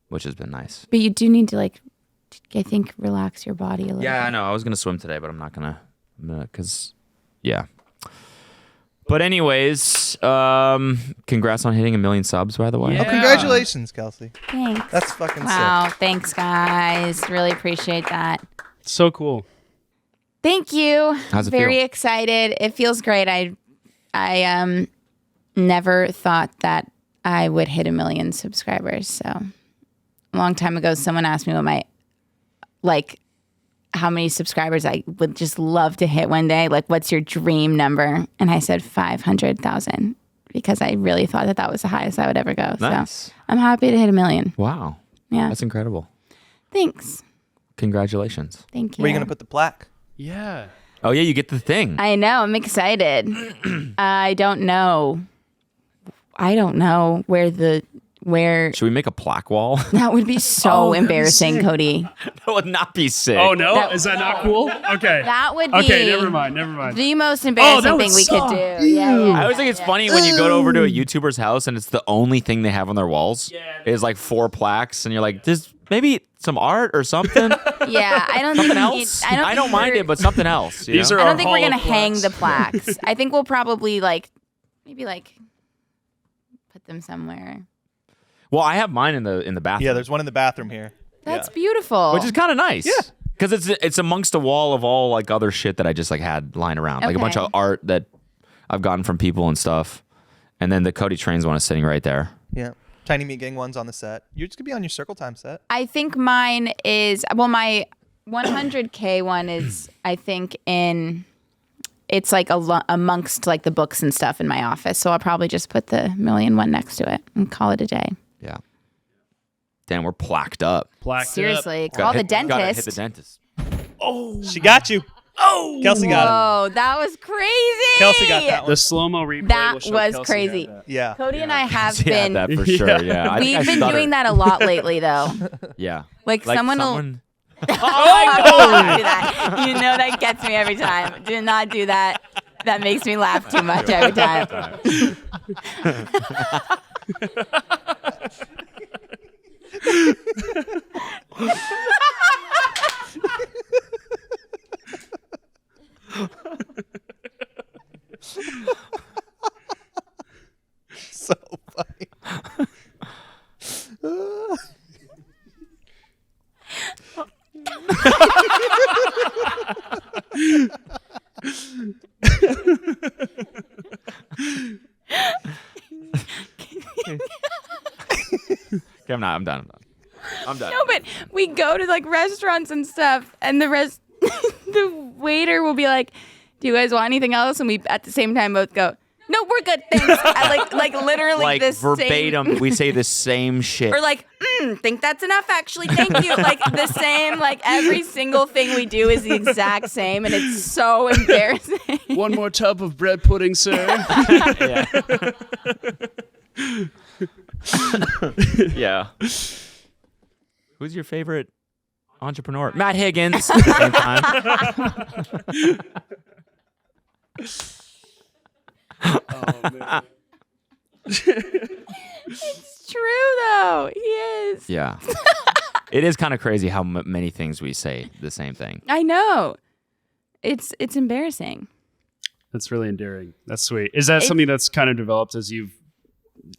Which has been nice. But you do need to like, I think, relax your body a little. Yeah, I bit. know. I was gonna swim today, but I'm not gonna because yeah. But anyways, congrats on hitting 1 million subs, by the way. Yeah. Oh, congratulations, Kelsey. Thanks. That's fucking Wow. Thanks, guys. Really appreciate that. So cool. Thank you. How's it Very feel? excited. It feels great. I never thought that I would hit 1 million subscribers. So a long time ago, someone asked me how many subscribers I would just love to hit one day. Like, what's your dream number? And I said 500,000 because I really thought that was the highest I would ever go. Nice. So I'm happy to hit 1 million. Wow. Yeah. That's incredible. Thanks. Congratulations. Thank you. Where are you going to put the plaque? Yeah. Oh yeah, you get the thing. I know. I'm excited. I don't know where Should we make a plaque wall? that would be so embarrassing, Cody. That would not be sick. Oh, no? That- Is that not cool? Okay. That would be Okay, never mind. the most embarrassing would thing we suck. could do. Yeah. I always think it's funny when you go over to a YouTuber's house and it's the only thing they have on their walls is like 4 plaques, and you're like, "There's maybe some art or something, Yeah, I don't something think else." I don't mind it, but something else. you These know? are I our don't think we're hollow gonna hang plaques. the plaques. I think we'll probably maybe put them somewhere. Well, I have mine in the bathroom. Yeah, there's one in the bathroom here. That's beautiful. which is kind of nice. Yeah, because it's amongst a wall of all like other shit that I just like had lying around, like a bunch Okay. of art that I've gotten from people and stuff. And then the Cody Trains one is sitting right there. Yeah. Tiny Meat Gang one's on the set. You're just going to be on your Circle Time set. I think mine is my 100K one is I think it's like amongst like the books and stuff in my office. So I'll probably just put the 1 million one next to it and call it a day. Yeah. Damn, we're plaqued up. Plaqued Seriously, Gotta call the hit- gotta hit dentist. the dentist. She got you. Kelsey got him. Whoa, that was crazy. Kelsey got that one. The slow-mo replay That will show was Kelsey crazy. had that. Yeah. Cody and I have Yeah, been. that for sure. Yeah, I think I We've been stuttered. doing that a lot lately, though. Yeah, Like someone will. someone. Don't do that. You know that gets me every time. Do not do that. That makes me laugh too much every time. So funny. Okay, I'm done. I'm done. No, but we go to like restaurants and stuff, and the waiter will be like, "Do you guys want anything else?" And we at the same time both go, "No, we're good, thanks." like literally Like this verbatim, we say the same shit. Or like, think that's enough, actually. Thank you. Like the same, like every single thing we do is the exact same, and it's so embarrassing. One more tub of bread pudding, sir. Yeah. Who's your favorite entrepreneur? Matt Higgins. At the same time. Oh, man. It's true though. He is. Yeah. It is kind of crazy how many things we say the same thing. I know. It's embarrassing. That's really endearing. That's sweet. Is that something that's kind of developed as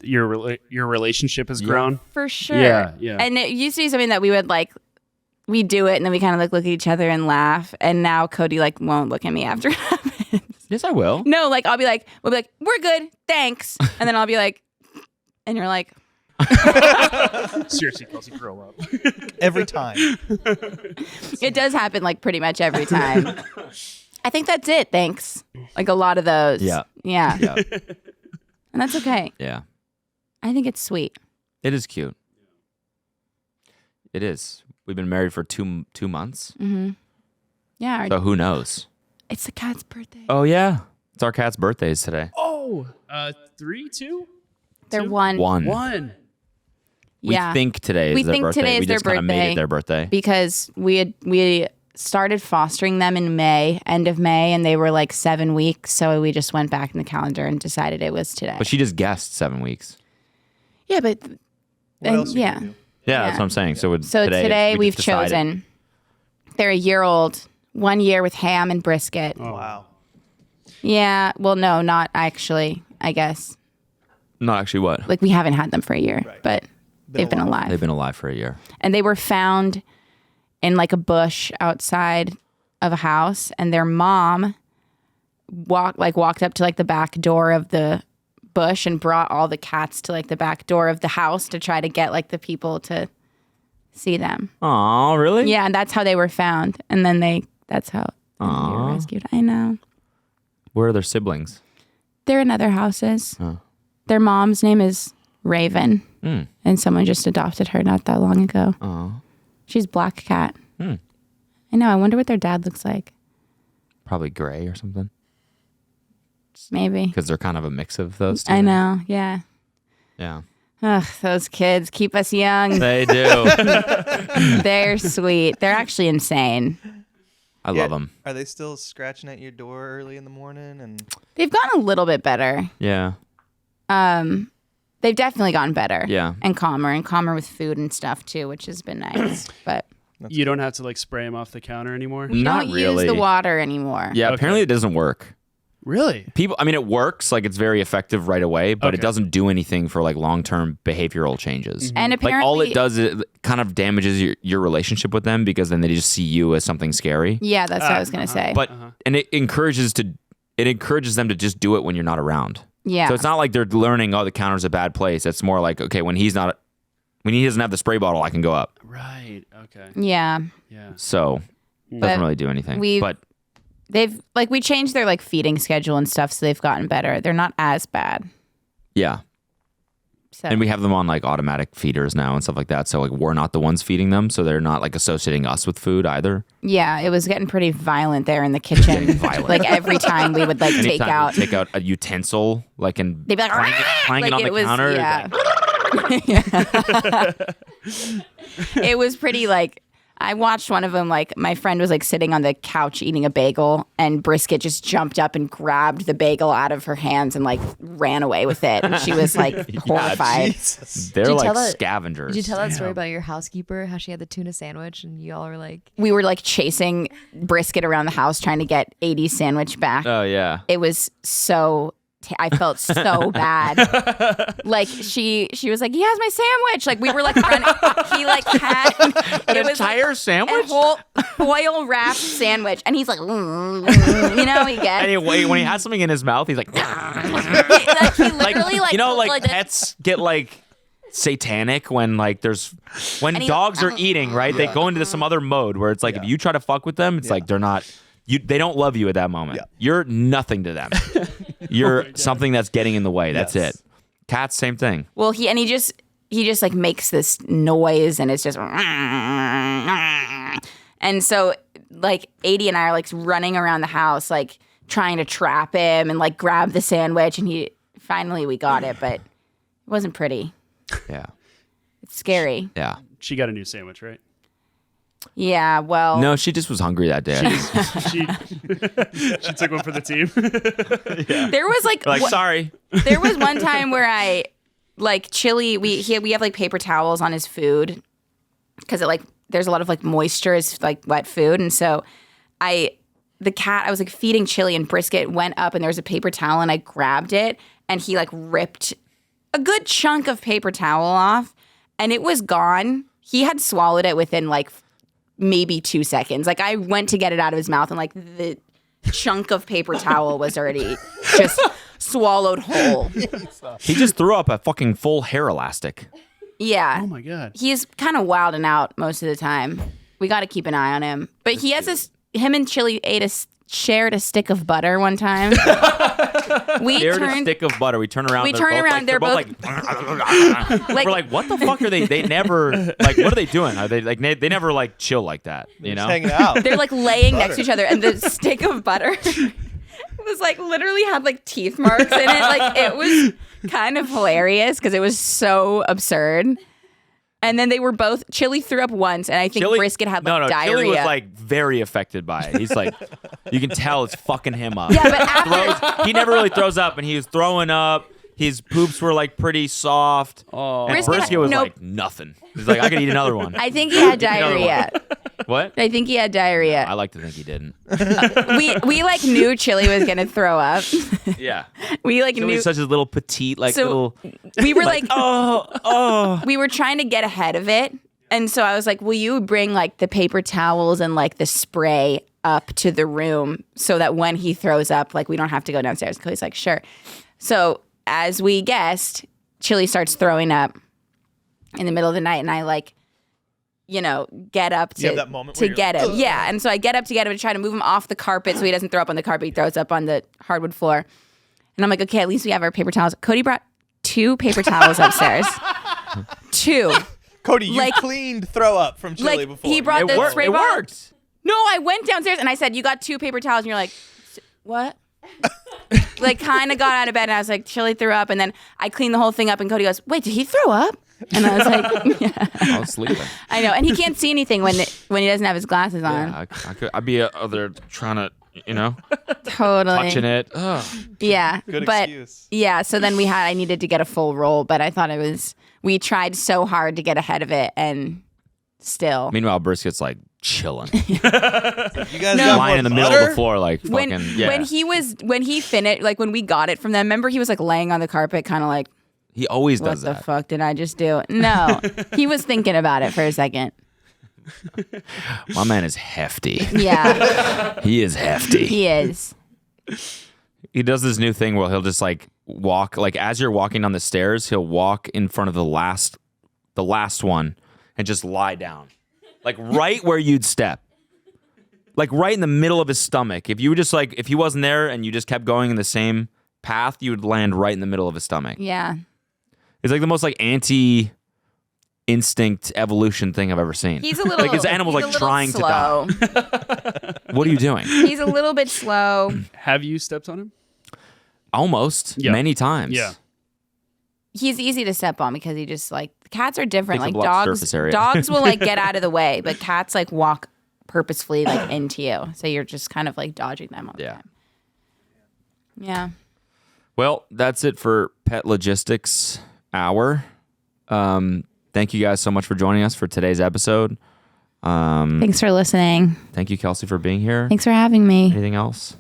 your relationship has grown? For sure. Yeah. And it used to be something that we would like. We do it and then we kind of like look at each other and laugh. And now Cody like won't look at me after it happens. Yes, I will. No, like we'll be like, we're good, thanks. And then I'll be like, and you're like, Seriously, Kelsey, grow up. Every time. it does happen like pretty much every time. I think that's it. Thanks. Like a lot of those. Yeah. Yeah. Yeah. And that's okay. Yeah. I think it's sweet. It is cute. It is. We've been married for two months. Mm-hmm. Yeah. So who knows? It's the cat's birthday. Oh, yeah. It's our cat's birthdays today. Oh, 3, 2, They're two? one. 1. We Yeah. think today is We their think birthday. today is we their just kind of made birthday. it their birthday. Because we started fostering them in May, end of May, and they were like 7 weeks. So we just went back in the calendar and decided it was today. But she just guessed 7 weeks. Yeah, but What else you yeah. gonna do? Yeah, that's what I'm saying. So, So today we we've just decided. chosen. They're a year old. 1 year with ham and brisket. Oh. Wow. Yeah. Well, no, not actually. I guess Not actually what? like we haven't had them for a year, Right. but they've been alive. They've been alive for a year. And they were found in like a bush outside of a house, and their mom walked up to like the back door of the bush and brought all the cats to like the back door of the house to try to get like the people to see them. Oh, really? Yeah, and that's how they were found. And then that's how they were rescued. I know. Where are their siblings? They're in other houses. Oh. Their mom's name is Raving, Mm. and someone just adopted her not that long ago. Oh. She's black cat. Hmm. I know. I wonder what their dad looks like. Probably gray or something. Maybe. Because they're kind of a mix of those two. I know. Yeah. Yeah. Ugh, those kids keep us young. They do. They're sweet. They're actually insane. I love them. Are they still scratching at your door early in the morning? And They've gotten a little bit better. Yeah. They've definitely gotten better. Yeah. And calmer with food and stuff too, which has been nice. But You don't have to like spray them off the counter anymore? we Not don't really. use the water anymore. Yeah, Okay. apparently it doesn't work. Really? People, I mean, it works, like it's very effective right away, but it Okay. doesn't do anything for like long-term behavioral changes. And Like apparently, all it does is it kind of damages your relationship with them because then they just see you as something scary. Yeah, that's what I was gonna say. But and it encourages them to just do it when you're not around. yeah, So it's not like they're learning, oh, the counter's a bad place. It's more like, okay, when he doesn't have the spray bottle, I can go up. Right. Okay. yeah. Yeah. So it But doesn't really do anything. But They've like we changed their like feeding schedule and stuff, so they've gotten better. They're not as bad. yeah, So And we have them on like automatic feeders now and stuff like that. So like we're not the ones feeding them, so they're not like associating us with food either. yeah, it was getting pretty violent there in the kitchen. violent. Like every time we would like take Anytime we out. take out a utensil, like and They'd be like, clang it like on the was, counter. Yeah. like, It was pretty like I watched one of them. Like my friend was like sitting on the couch eating a bagel, and Brisket just jumped up and grabbed the bagel out of her hands and like ran away with it. And she was like horrified. they're Did you like tell that- scavengers. Did you tell that story about your housekeeper? How she had the tuna sandwich, and you all were like, We were like chasing Brisket around the house trying to get 80's sandwich back. Oh yeah. It was so. I felt so bad. Like she was like, he has my sandwich. Like we were like running. He like had An it was entire like sandwich? a whole foil wrapped sandwich, and he's like, you know, he gets. Anyway, when he has something in his mouth, he's like, He literally like you know, like this. pets get like satanic when like when And he- dogs are eating, right? They go into some other mode where it's like if you try to fuck with them, it's like they're not. They don't love you at that moment. Yeah. You're nothing to them. You're something that's getting in the way. That's Yes. it. Cats, same thing. Well, he just like makes this noise, and it's just. And so like 80 and I are like running around the house, like trying to trap him and like grab the sandwich, and we got it, but it wasn't pretty. Yeah. It's scary. Yeah. She got a new sandwich, right? Yeah, well, No, she just was hungry that day. She she took one for the team. there was like Sorry. there was one time where I like Chili. We have like paper towels on his food because it like there's a lot of like moisture is like wet food, and so I was like feeding Chili, and Brisket went up and there was a paper towel, and I grabbed it, and he like ripped a good chunk of paper towel off, and it was gone. He had swallowed it within like maybe 2 seconds. Like I went to get it out of his mouth, and like the chunk of paper towel was already just swallowed whole. He just threw up a fucking full hair elastic. Yeah. Oh my god. He's kind of wilding out most of the time. We got to keep an eye on him. But he has him and Chili shared a stick of butter one time. Shared a stick of butter. We turn around. We turn around, they're both- like, we're like, what the fuck are they? They never like. What are they doing? Are they like? They never like chill like that. You know? Just hanging out. They're like laying next to each other, and the stick of butter was like literally had like teeth marks in it. Like it was kind of hilarious because it was so absurd. And then they were both. Chili threw up once, and I think Brisket had like diarrhea. Chili was like very affected by it. He's like, you can tell it's fucking him up. Yeah, but after He never really throws up, and he was throwing up. His poops were like pretty soft. Oh. And Brisket Brisket was nope. like nothing. He's like, I could eat another one. I think he had Give me another one. diarrhea. What? I think he had diarrhea. I like to think he didn't. We like knew Chili was gonna throw up. Yeah. We like Chili knew. was such a little petite, like So- little. We were like, Oh. we were trying to get ahead of it, and so I was like, will you bring like the paper towels and like the spray up to the room so that when he throws up, like we don't have to go downstairs? Cody's like, sure. So as we guessed, Chili starts throwing up in the middle of the night, and I like, get up You have to that moment where you're get like, him. Yeah, and so I get up to get him and try to move him off the carpet so he doesn't throw up on the carpet. He throws up on the hardwood floor, and I'm like, okay, at least we have our paper towels. Cody brought 2 paper towels upstairs. 2. Cody, you Like- cleaned throw up from Chili Like before. he brought It the worked. spray It bottle. worked. No, I went downstairs and I said, you got 2 paper towels, and you're like, what? Like kind of got out of bed, and I was like, Chili threw up, and then I cleaned the whole thing up, and Cody goes, wait, did he throw up? And I was like, yeah, I was sleeping. I know, and he can't see anything when he doesn't have his glasses on. Yeah, I'd be out there trying to, Totally. touching it. Ugh. Yeah, Good but excuse. yeah. So then I needed to get a full roll, but I thought we tried so hard to get ahead of it, and still. Meanwhile, Brisket's like chilling, You guys No. got lying more in the middle butter? of the floor, like fucking. When he finished, like when we got it from them, remember he was like laying on the carpet, kind of like, He always what does the that. fuck did I just do? No, he was thinking about it for a second. My man is hefty. Yeah, He is hefty. he is. He does this new thing where he'll just like walk, like as you're walking down the stairs, he'll walk in front of the last one and just lie down, like right where you'd step, like right in the middle of his stomach. If you were just like, if he wasn't there and you just kept going in the same path, you would land right in the middle of his stomach. Yeah. It's like the most like anti instinct evolution thing I've ever seen. He's a little like his animal's he's like a little trying slow. to die. What are you doing? He's a little bit slow. Have you stepped on him? Almost Yeah. many times. Yeah. He's easy to step on because he just like cats are different. Takes Like up a lot of dogs, surface area. dogs will like get out of the way, but cats like walk purposefully like into you. So you're just kind of like dodging them all the Yeah. time. Yeah. Well, that's it for Pet Logistics Hour. Thank you guys so much for joining us for today's episode. Thanks for listening. Thank you, Kelsey, for being here. Thanks for having me. Anything else?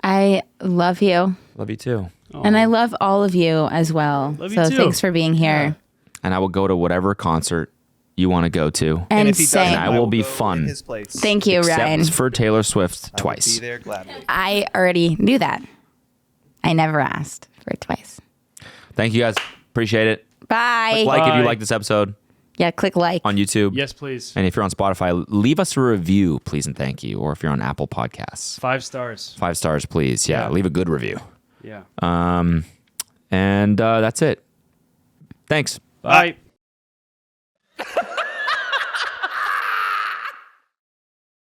I love you. Love you too. And I love all of you as well. Love you So too. thanks for being here. And I will go to whatever concert you want to go to. And if he same. doesn't, I will be go fun. in his place. Thank you, Ryan. Except for Taylor Swift I will twice. be there gladly. I already knew that. I never asked for it twice. Thank you guys. Appreciate it. Bye. Like if you Bye. like this episode Yeah, click like. on YouTube. Yes, please. And if you're on Spotify, leave us a review, please and thank you. Or if you're on Apple Podcasts, 5 stars. 5 stars, please. Yeah, Yeah. leave a good review. Yeah. And that's it. Thanks. Bye.